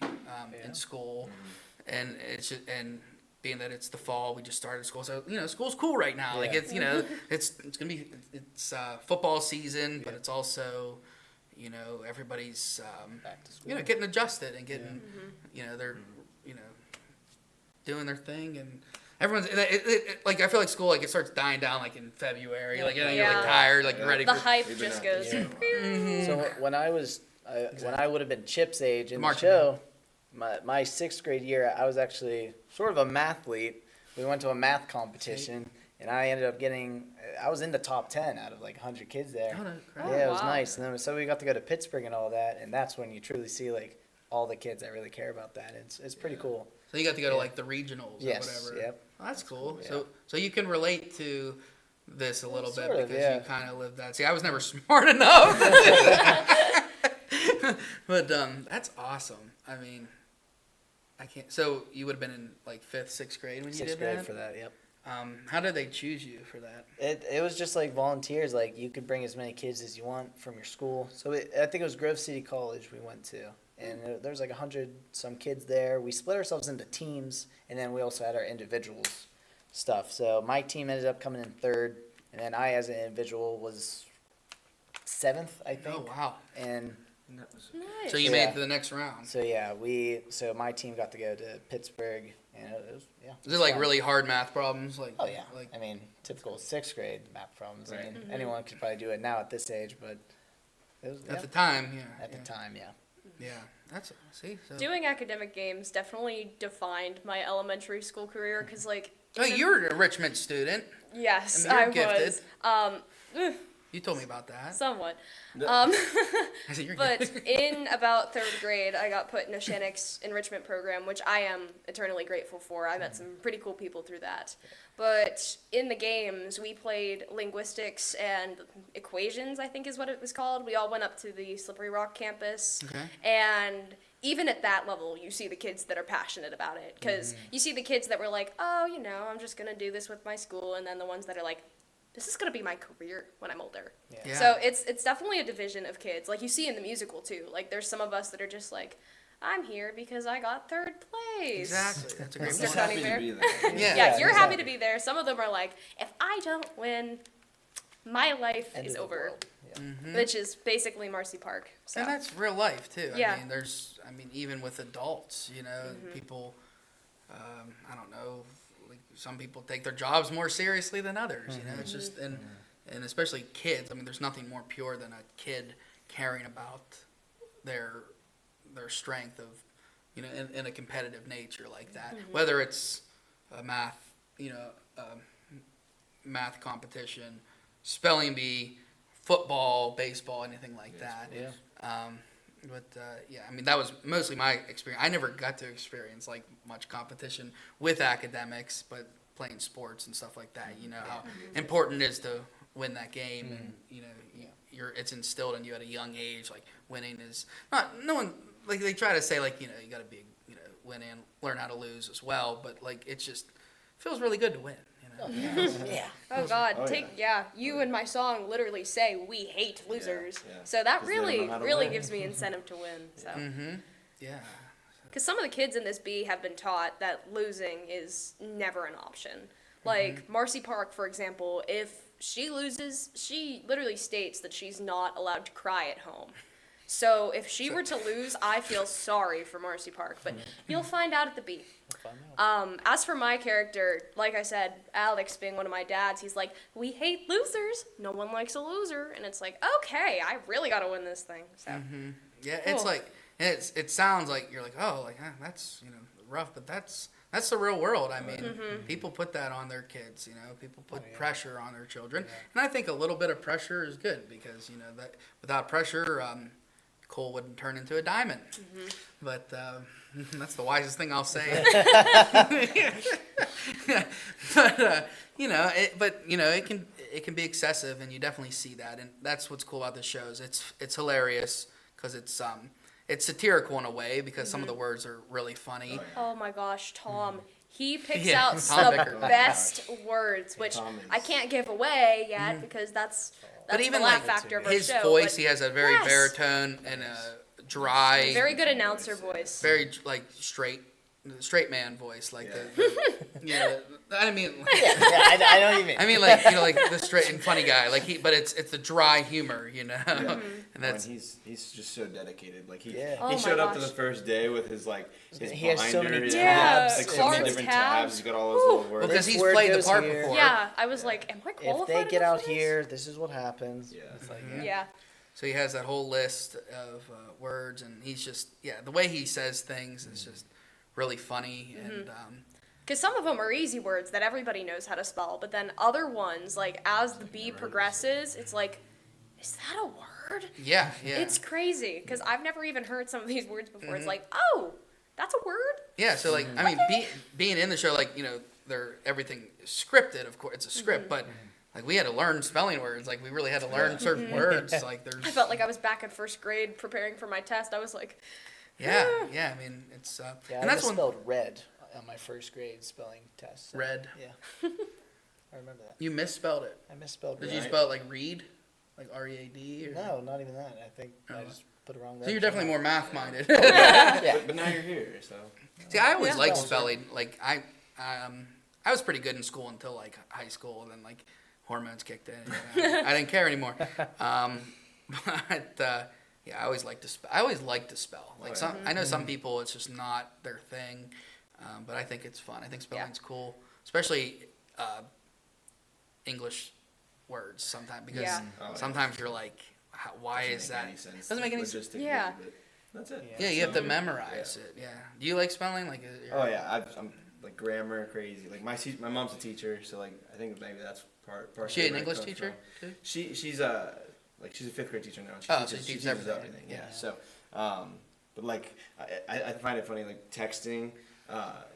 in school, and it's just, and being that it's the fall, we just started school, so school's cool right now. Like Yeah. it's gonna be football season, but it's also everybody's Back to school. getting adjusted and getting they're doing their thing, and everyone's like I feel like school it starts dying down like in February, like you're like Yeah. tired, like you're ready The for hype We've been just out goes. this So when I was, when I would have been Chip's age in March. the show, my 6th grade year, I was actually sort of a mathlete. We went to a math competition, and I ended up I was in the top 10 out of like 100 kids there. Oh, no, crap. Yeah, it was wow. nice. And then so we got to go to Pittsburgh and all that, and that's when you truly see like all the kids that really care about that. It's pretty cool. So you got to go to Yeah. like the regionals Yes, or whatever. yep. Oh, that's cool. Yeah. So you can relate to this a little bit sort of, because yeah. you kind of lived that. See, I was never smart enough. to do that. But that's awesome. I mean, I can't. So you would have been in like 5th, 6th grade when you 6th did grade that. for that, yep. How did they choose you for that? It was just like volunteers. Like you could bring as many kids as you want from your school. So I think it was Grove City College we went to, and there was like 100 some kids there. We split ourselves into teams, and then we also had our individuals stuff. So my team ended up coming in 3rd, and then I as an individual was 7th, I think. Oh wow! And Nice. So you Yeah. made it to the next round. so yeah, so my team got to go to Pittsburgh, and it was Is it like fun. really hard math problems? Like Oh yeah, like I mean typical 6th grade math problems. I Right. mean anyone could probably do it now at this age, but it was at the time, yeah. at the yeah. time, yeah. Yeah. see. So. Doing academic games definitely defined my elementary school career because, like. Oh, you're a Richmond student. Yes, I I mean, you're was. gifted. You told me about that. Somewhat. I said, you're But gifted. in about 3rd grade, I got put in NESHANNOCK's enrichment program, which I am eternally grateful for. I met some pretty cool people through that. But in the games, we played linguistics and equations, I think is what it was called. We all went up to the Slippery Rock campus. Okay. And even at that level, you see the kids that are passionate about it. Because you see the kids that were like, oh, you know, I'm just going to do this with my school. And then the ones that are like, this is going to be my career when I'm older. Yeah. So it's definitely a division of kids. Like you see in the musical too. Like there's some of us that are just like, I'm here because I got 3rd place. Exactly. That's a great Mr. point. Tony Happy Bear. to be there. Yeah. You're happy to be there. Some of them are like, if I don't win, my life End is of the over. world. Yeah. Which is basically Marcy Park. So And that's real life too. Yeah. I mean, even with adults, you know, people, I don't know, like some people take their jobs more seriously than others. You know, it's just and especially kids. I mean, there's nothing more pure than a kid caring about their strength of, you know, in a competitive nature like that. Whether it's a math, you know, math competition, spelling bee, football, baseball, anything like that. Yeah. Yeah, I mean, that was mostly my experience. I never got to experience like much competition with academics, but playing sports and stuff like that. You know how important it is to win that game, and you know, it's instilled in you at a young age. Like winning is no one like they try to say like, you know, you got to be, you know, win and learn how to lose as well. But like it just feels really good to win. You know? Yeah. Oh God, Oh, you and my song literally say we hate losers. yeah. So that 'Cause they don't really, know how to really win. gives me incentive to win. So, Yeah. because some of the kids in this B have been taught that losing is never an option. Like Marcy Park, for example, if she loses, she literally states that she's not allowed to cry at home. So if she were to lose, I feel sorry for Marcy Park, but you'll find out at the B. As for my character, like I said, Alex being one of my dads, he's like, we hate losers. No one likes a loser. And it's like, okay, I really got to win this thing. So Yeah, it's Cool. like it sounds like you're like, oh, like that's, you know, rough, but that's the real world. I mean, people put that on their kids, you know, people put pressure on their children, and I think a little bit of pressure is good because, you know, that without pressure, coal wouldn't turn into a diamond. But that's the wisest thing I'll say. But you know, it can be excessive, and you definitely see that, and that's what's cool about the shows. It's hilarious because it's satirical in a way because some of the words are really funny. oh my gosh, Tom. He picks Yeah, out Tom the Becker. best words, which Tom is- I can't give away yet because that's But even the laugh like factor of our his show. voice, but he has a very yes. baritone and a dry, very good announcer voice. very like straight man voice, like you know, I mean, I know what you mean. I mean, like, you know, like the straight and funny guy, like but it's the dry humor, you know, and that's And he's just so dedicated. Like he Yeah. Oh he my showed up to gosh. the first day with his like his He has so binder, many Yeah, like so many cards, different tabs. tabs. He's got all his little words. because This he's word played the goes part here. before. Yeah, I was like, am I if qualified? they get enough out for this? here, this is what happens. Yeah. It's like, Yeah. So he has that whole list of words, and he's just the way he says things is just really funny, and Because some of them are easy words that everybody knows how to spell, but then other ones, like as the B progresses, it's like, is that a word? yeah. It's crazy because I've never even heard some of these words before. It's like, oh, that's a word? Yeah, so like I mean, being in the show, like, you know, everything is scripted. Of course, it's a script, but like we had to learn spelling words. Like we really had to learn certain words. Like there's I felt like I was back in first grade preparing for my test. I was like, yeah. I mean, it's Yeah, and I that's just when spelled red on my first grade spelling test. so- red. Yeah. I remember that. You misspelled it. I misspelled Did red. you spell it like read, like READ? Or? No, not even that. I think I Oh. just put it wrong. So you're definitely more math minded. Yeah. But now you're here, so See, I always Yeah. liked Spelling. spelling. Like I was pretty good in school until like high school, and then like hormones kicked in. And, I didn't care anymore. But yeah, I always liked to spell. I always liked to spell. Like I know some people, it's just not their thing, but I think it's fun. I think spelling's cool, especially English words sometimes because Yeah. sometimes you're like, why is that? Any sense. Doesn't make any sense. Logistically, Yeah. but- That's it. Yeah, you have to memorize it. Yeah. Do you like spelling? Like. Oh yeah, I'm like grammar crazy. Like my mom's a teacher, so like I think maybe that's part. Is she an English teacher too? She's a 5th grade teacher now. So she teaches everything. Yeah. So, but like I find it funny like texting.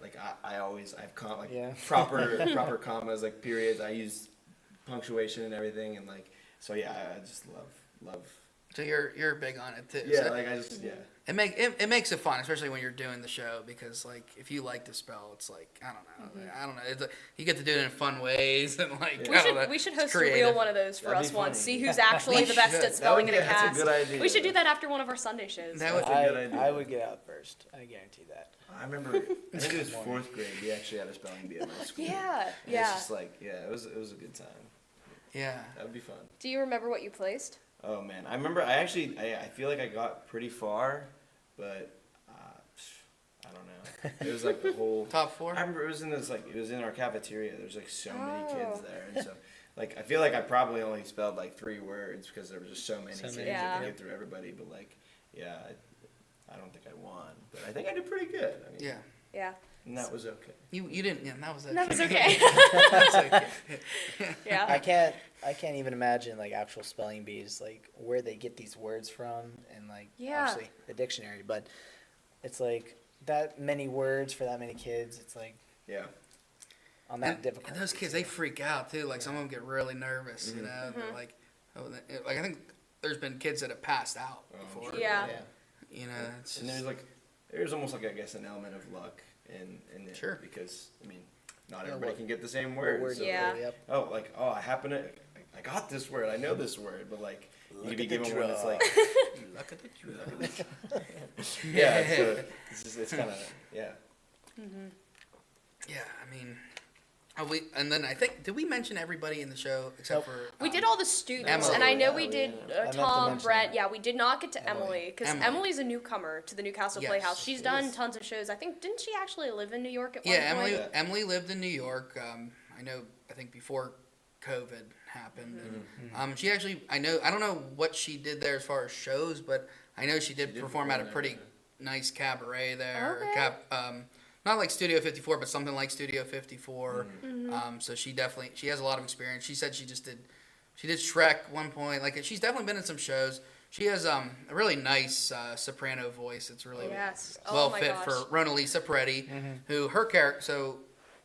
Like I always I have proper commas, like periods. I use punctuation and everything, and like so yeah. I just love. So you're big on it too. Yeah, So like I just yeah. It makes it fun, especially when you're doing the show, because like if you like to spell, it's like I don't know. It's like, you get to do it in fun ways and like we should host a real one of those for us once. See who's actually the best at spelling in a cast. That's a good idea. We should do that after one of our Sunday shows. That would be a good idea. I would get out first. I guarantee that. I remember, I think it was 4th grade. We actually had a spelling bee at my school. Yeah, and yeah. It's just like, yeah, it was a good time. Yeah. That would be fun. Do you remember what you placed? Oh man, I remember. I feel like I got pretty far, but I don't know. It was like the whole Top 4. I remember it was in our cafeteria. There's like so many kids there, and so like I feel like I probably only spelled like 3 words because there was just so many kids. Yeah. To get through everybody, but like, yeah. I don't think I won, but I think I did pretty good. I mean, Yeah. And that was okay. You didn't. Yeah, that was okay. That was okay. That was okay. Yeah. I can't even imagine like actual spelling bees, like where they get these words from, and like obviously the dictionary, but it's like that many words for that many kids. It's like on that difficult. And those kids, they freak out too. Like some of them get really nervous. You know, they're like I think there's been kids that have passed out before. Yeah. You know, it's and there's almost like I guess an element of luck in it. Sure. Because I mean, not everybody can get the same words. So Yeah. like, I got this word. I know this word, but like you could be given one that's like look at the draw. yeah. So it's kind of yeah. Yeah, I mean, and then I think, did we mention everybody in the show except for? We did all the students, Emily. and I know Yeah, we did meant to Tom, mention Brett. that. Yeah, we did not get to Emily because Emily. Emily's a newcomer to the Newcastle Yes, Playhouse. She's she done is. tons of shows. I think didn't she actually live in New York at Yeah, one point? Emily lived in New York. I think before COVID happened, and she actually I don't know what she did there as far as shows, but I know she did perform at a pretty nice cabaret there. Okay. Not like Studio 54, but something like Studio 54. So she has a lot of experience. She said she did Shrek one point. Like she's definitely been in some shows. She has a really nice soprano voice. It's really well my fit gosh. for Ronalisa Peretti, who her character. So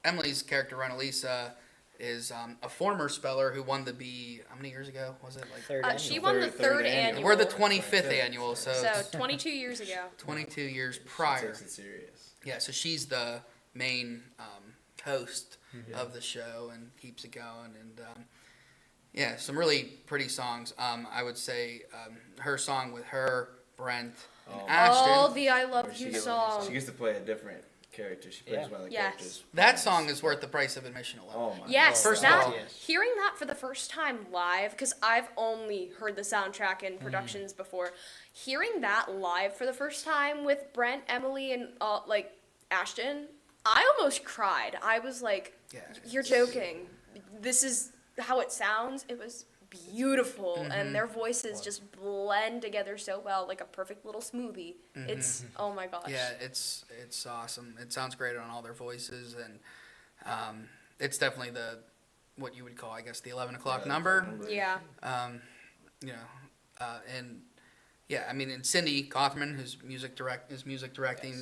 Emily's character Ronalisa is a former speller who won the B. How many years ago was it? Like Third She annual. won the third annual. we're the 25th annual, so So 22 years ago. 22 years She prior. takes it serious. Yeah, so she's the main host of the show and keeps it going. And some really pretty songs. I would say her song with her, Brent, and Ashton. Oh, the I Love Where You she song. gets to play a different character. She plays one of the Yes. characters. That song is worth the price of admission alone. Oh my Yes, God. First of all- hearing that for the first time live, because I've only heard the soundtrack in productions before. Hearing that live for the first time with Brent, Emily, and Ashton, I almost cried. I was like, Yeah. "You're joking. This is how it sounds." It was beautiful, and their voices just blend together so well, like a perfect little smoothie. It's oh my gosh. Yeah, it's awesome. It sounds great on all their voices, and it's definitely what you would call, I guess, the 11 o'clock number. Yeah. And yeah, I mean, and Cindy Kaufman, who's music directing,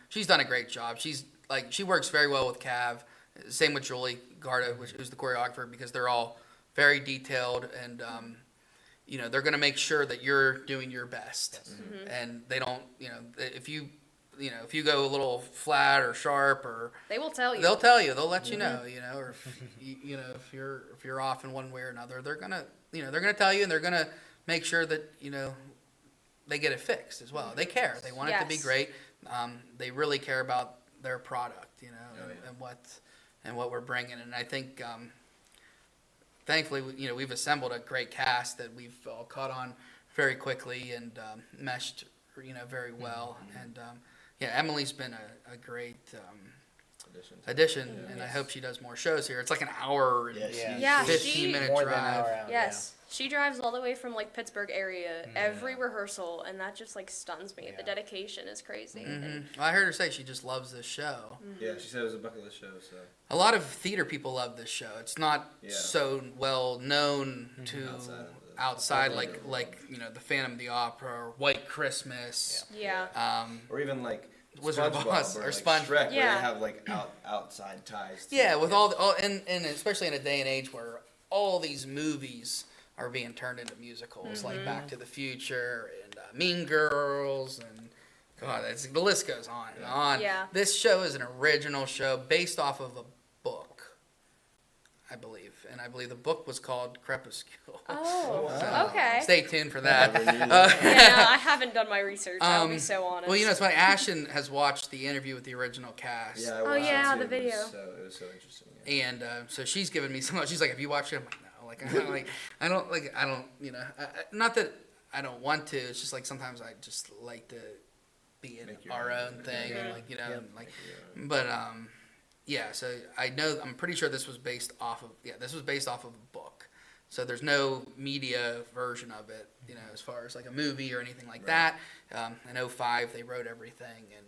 she's done a great job. She works very well with Cav. Same with Julie Garda, who's the choreographer, because they're all very detailed, and they're going to make sure that you're doing your best, and they don't, if you go a little flat or sharp, or They will tell you. they'll tell you, they'll let you know, or if you're off in one way or another, they're gonna tell you, and they're gonna make sure that they get it fixed as well. They care. They want it to be Yes. great. They really care about their product, and what we're bringing. And I think, thankfully, we've assembled a great cast that we've all caught on very quickly and meshed, very well. And Emily's been a great Edition. and I hope she does more shows here. It's like an hour and Yeah, 15-minute More drive. than an hour out. Yes. She drives all the way from like Pittsburgh area every rehearsal, and that just like stuns me. The dedication is crazy. And Well, I heard her say she just loves this show. Yeah, she said it was a bucket list show. So A lot of theater people love this show. It's not so well known to outside like the Phantom of the Opera or White Christmas. yeah. or even like Wizard of SpongeBob Oz or like SpongeBob. Shrek, where Yeah. they have like outside ties. To Yeah, with all and especially in a day and age where all these movies are being turned into musicals, like Back to the Future and Mean Girls, and God, the list goes on and on. Yeah. This show is an original show based off of a book, I believe, and I believe the book was called Crepuscule. Oh, okay. Stay tuned for that. Yeah, no, I haven't done my research. I'll be so honest. Well, it's funny. Ashton has watched the interview with the original cast. Yeah, I watched yeah, it too. the video. It was so interesting. Yeah. And so she's given me some. She's like, "Have you watched it?" I'm like, "No." I don't. Not that I don't want to. It's just like sometimes I just like to be in our own thing, and But yeah. So I'm pretty sure this was based off of a book. So there's no media version of it, as far as like a movie or anything like that. In 2005 they wrote everything, and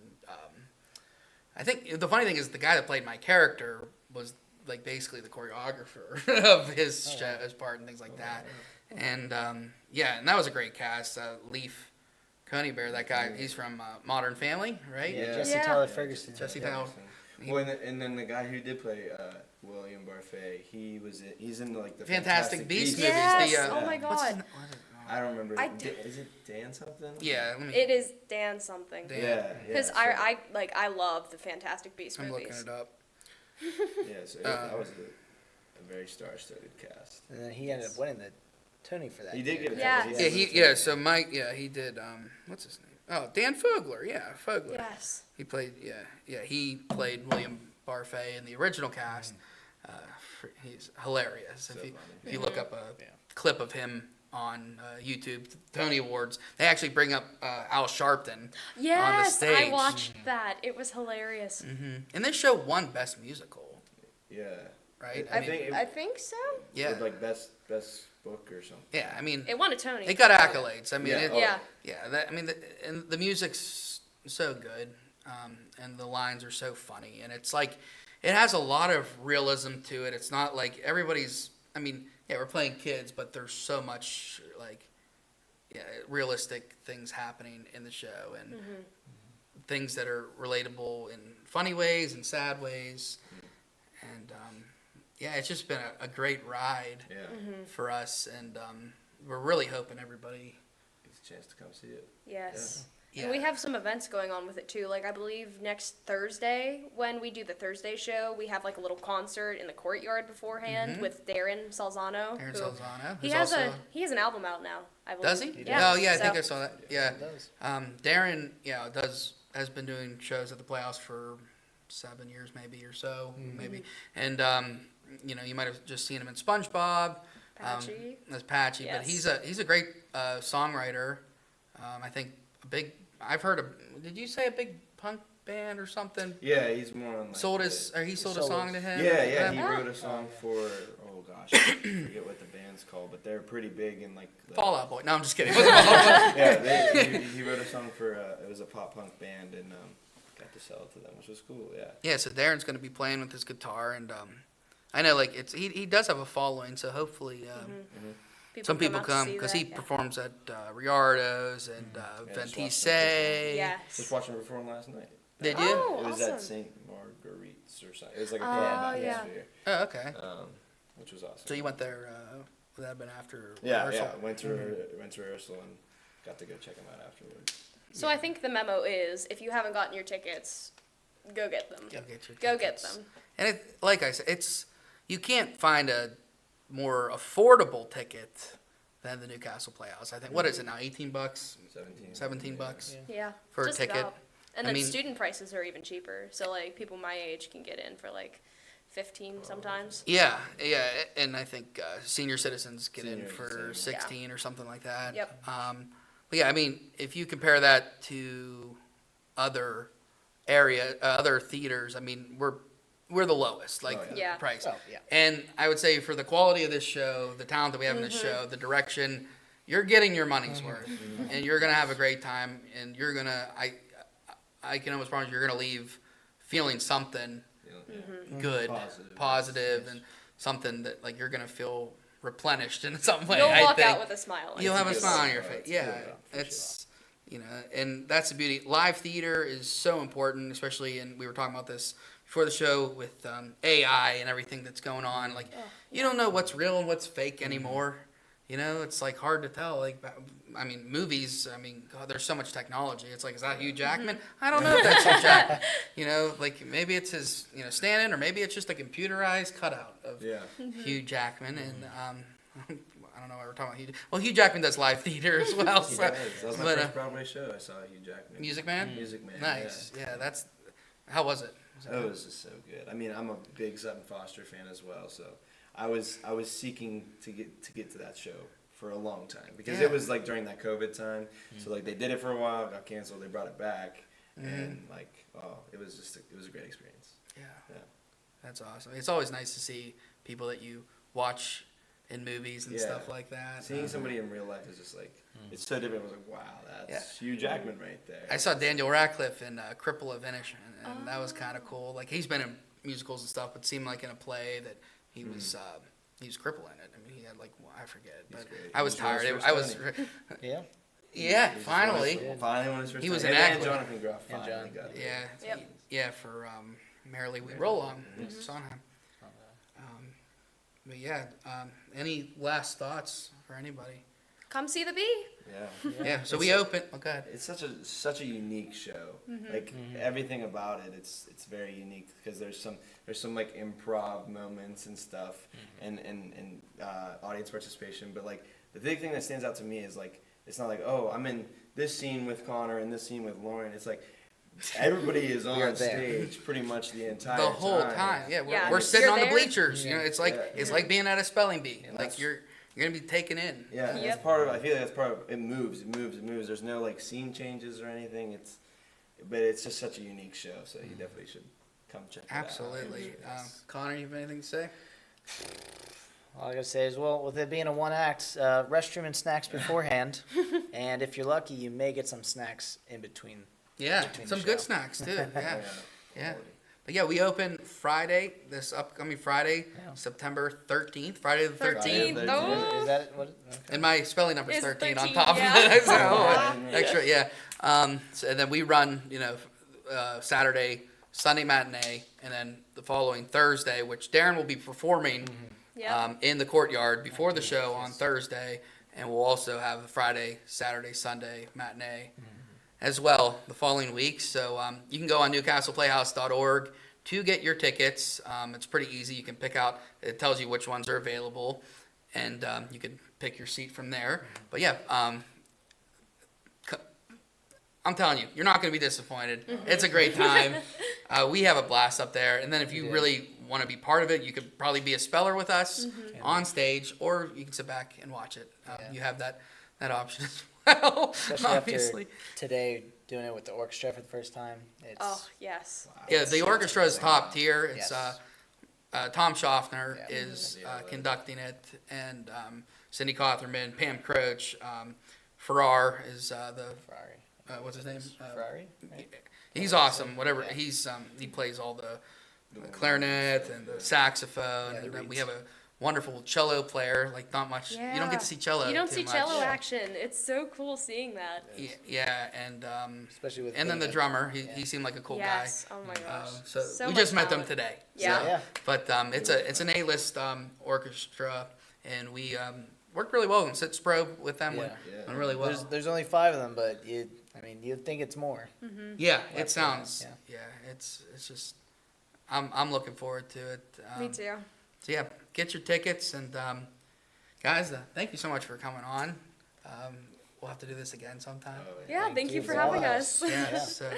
I think the funny thing is the guy that played my character was like basically the choreographer of his show, his part and things like that. And and that was a great cast. Leaf Coneybear, that guy, he's from Modern Family, right? Yeah. Jesse Yeah. Tyler Ferguson. Jesse Tyler. Well, and then the guy who did play William Barfay, he's in like the Fantastic Beasts movies. Yes. The, Oh my what's his God. I don't remember. I Is it Dan something? Yeah, let me. It is Dan something. Dan. Yeah. Because so, I love the Fantastic Beasts I'm movies. looking it up. Yeah, so that was a very star-studded cast. And then he ended up winning the Tony for that. He did get a Yeah. Yeah, so Mike, he did. What's his name? Oh, Dan Fogler. Yeah, Fogler. Yes. He played. He played William Barfay in the original cast. He's hilarious. If you look up a clip of him on YouTube, Tony Awards, they actually bring up Al Sharpton on the Yes, stage. I watched that. It was hilarious. And this show won Best Musical, Yeah. right? I think I think so. yeah, With like best book or something. yeah. I mean, It won a Tony. it got accolades. I mean, Yeah. Yeah. and the music's so good, and the lines are so funny, and it's like it has a lot of realism to it. It's not like everybody's. I mean, yeah, we're playing kids, but there's so much like realistic things happening in the show, and things that are relatable in funny ways and sad ways, and it's just been a great ride Yeah. for us, and we're really hoping everybody. It's a chance to come see it. Yes. Yeah. And we have some events going on with it too. Like I believe next Thursday, when we do the Thursday show, we have like a little concert in the courtyard beforehand with Darren Salzano. Aaron who- Salzano. He who's has also, he has an album out now. I believe. does he? Yeah. Oh yeah, I think So- I saw that. Yeah. He does. Darren, has been doing shows at the Playhouse for 7 years maybe or so, maybe. And you might have just seen him in SpongeBob. Patchy. As Patchy, but Yes. he's a great songwriter. I think I've heard did you say a big punk band or something? Yeah, he's more on like He sold a song to him? Yeah, he Oh. wrote a song for I forget what the band's called, but they're pretty big in like the, Fall Out Boy. No, I'm just kidding. It wasn't Fall Out Boy. yeah, he wrote a song for it was a pop punk band and got to sell it to them, which was cool. Yeah. Yeah, so Darren's going to be playing with his guitar, and I know like he does have a following, so hopefully some people out to come see because that, he yeah. performs at Riardo's and just watched VentiSei. Yes. Just watching it perform last night. Did you? Oh, It was awesome. at St. Marguerite's or something. It was like a Oh, club yeah. atmosphere, Oh, okay. which was awesome. So you went there? Would that have been after Yeah, rehearsal? yeah. Went to rehearsal and got to go check them out afterwards. So I think the memo is, if you haven't gotten your tickets, go get them. Go get your Go get tickets. them. And like I said, you can't find a more affordable ticket than the Newcastle Playhouse. I think what is it now? $18, 17 bucks Yeah. for a just ticket. about. And I then mean- student prices are even cheaper. So like people my age can get in for like 15 sometimes. Yeah, and I think senior citizens get in Seniors, for same. 16 or something like that. Yep. But yeah, I mean, if you compare that to other theaters, I mean, we're we're the lowest, like Yeah. price. Oh, yeah. And I would say for the quality of this show, the talent that we have in this show, the direction, you're getting your money's worth, and you're gonna have a great time, and you're gonna I can almost promise you're gonna leave feeling something good, positive, and something that like you're gonna feel replenished in some way. You'll I walk think. out with a smile. You'll have a good smile on show. your face. It's Yeah, good, for it's and that's the beauty. Live theater is so important, especially and we were talking about this before the show with AI and everything that's going on. Like, you don't know what's real and what's fake anymore. You know, it's like hard to tell. Like, I mean, movies. I mean, God, there's so much technology. It's like, is that Hugh Jackman? I don't know if that's Hugh Jackman. You know, like maybe it's his stand-in, or maybe it's just a computerized cutout of Hugh Jackman. And I don't know why we're talking about Hugh. Well, Hugh Jackman does live theater as well. He So, does. That was my first Broadway show. I saw Hugh Jackman. Music Man. Music Man. Nice. Yeah, that's. How was it? It was just so good. I mean, I'm a big Sutton Foster fan as well, so I was seeking to get to that show for a long time because it was like during that COVID time. So like they did it for a while, got canceled, they brought it back, and like it was a great experience. Yeah. Yeah. That's awesome. It's always nice to see people that you watch in movies and stuff like that. Seeing somebody in real life is just like it's so different. I was like, wow, that's Hugh Jackman right there. I saw Daniel Radcliffe in Cripple of Venice, and that was kind of cool. Like he's been in musicals and stuff, but seemed like in a play that he was crippled in it. I mean, he had like I forget, but great. I was He's tired. yours I first, was. Yeah. Yeah, finally. Finally won his first He was time. an And actor. Jonathan Groff And finally John. got it. Yeah. Yep. Yeah, for Merrily We Roll On, Sondheim. But yeah, any last thoughts for anybody? Come see the bee. Yeah. Yeah, so we open. Oh, go ahead. It's such a unique show. Like everything about it, it's very unique because there's some like improv moments and stuff, and audience participation. But like the big thing that stands out to me is like it's not like, oh, I'm in this scene with Connor and this scene with Lauren. It's like everybody is You're on there. stage pretty much the entire The whole time. Yeah, Yeah, we're sitting you're on the there. bleachers. You know, it's like Yeah. it's like being at a spelling bee. Like that's- you're gonna be taken in. Yeah, and Yep. that's part of. I feel like that's part of. It moves. There's no like scene changes or anything. But it's just such a unique show. So you definitely should come check it out. Absolutely. Connor, you have anything to say? All I gotta say is, well, with it being a one act, restroom and snacks beforehand, and if you're lucky, you may get some snacks in between. Yeah, Between some the good show. snacks too. Yeah, Yeah. yeah. But yeah, we open Friday, this upcoming Friday, Yeah. September 13th, Friday the 13th. 13th. Friday the Oh. Is that what? Okay. And my spelling number is Is 13 on 13, top yeah. of it. So, Yeah. extra, yeah. So, and then we run, Saturday, Sunday matinee, and then the following Thursday, which Darren will be performing Yeah. in the courtyard before the show on Thursday. And we'll also have a Friday, Saturday, Sunday matinee as well the following week. So you can go on newcastleplayhouse.org to get your tickets. It's pretty easy. You can pick out, it tells you which ones are available, and you can pick your seat from there. But yeah, I'm telling you, you're not going to be disappointed. It's a great time. We have a blast up there. And then if you really want to be part of it, you could probably be a speller with us on stage, or you can sit back and watch it. You have that option as well, Especially obviously. after today, doing it with the orchestra for the first time. It's, Oh yes. Yeah, the orchestra is top tier. It's Yes. Tom Schaffner Yeah. is conducting it, and Cindy Cotherman, Pam Croach, Farrar is the Ferrari. what's his name? Ferrari? Right? He's awesome. Whatever he's he plays all the clarinet and the saxophone, and then we have a wonderful cello player. Like not much. You don't get to see cello. You don't too see much. cello action. It's so cool seeing that. Yeah, and Especially with and then the being a- drummer. He seemed like a cool Yes. Oh my guy. gosh. So we much just met them talent. today. Yeah. So, Yeah. but it's an A-list orchestra, and we worked really well. And Sit Sprobe with them went really well. There's only 5 of them, but you'd think it's more. Yeah, it That's sounds. yeah. Yeah, it's just. I'm looking forward to it. Me too. So yeah, get your tickets, and guys, thank you so much for coming on. We'll have to do this again sometime. Yeah. Thank you for for having having us. Yeah. So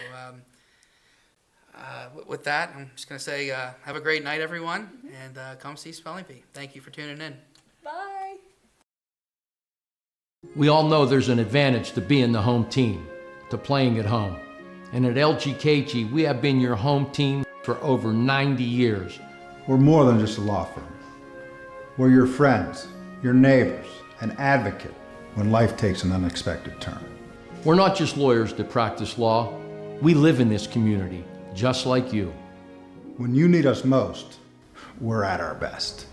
with that, I'm just gonna say have a great night, everyone, and come see Spelling Bee. Thank you for tuning in. Bye. We all know there's an advantage to being the home team, to playing at home. And at LGKG, we have been your home team for over 90 years. We're more than just a law firm. We're your friends, your neighbors, an advocate when life takes an unexpected turn. We're not just lawyers that practice law. We live in this community, just like you. When you need us most, we're at our best.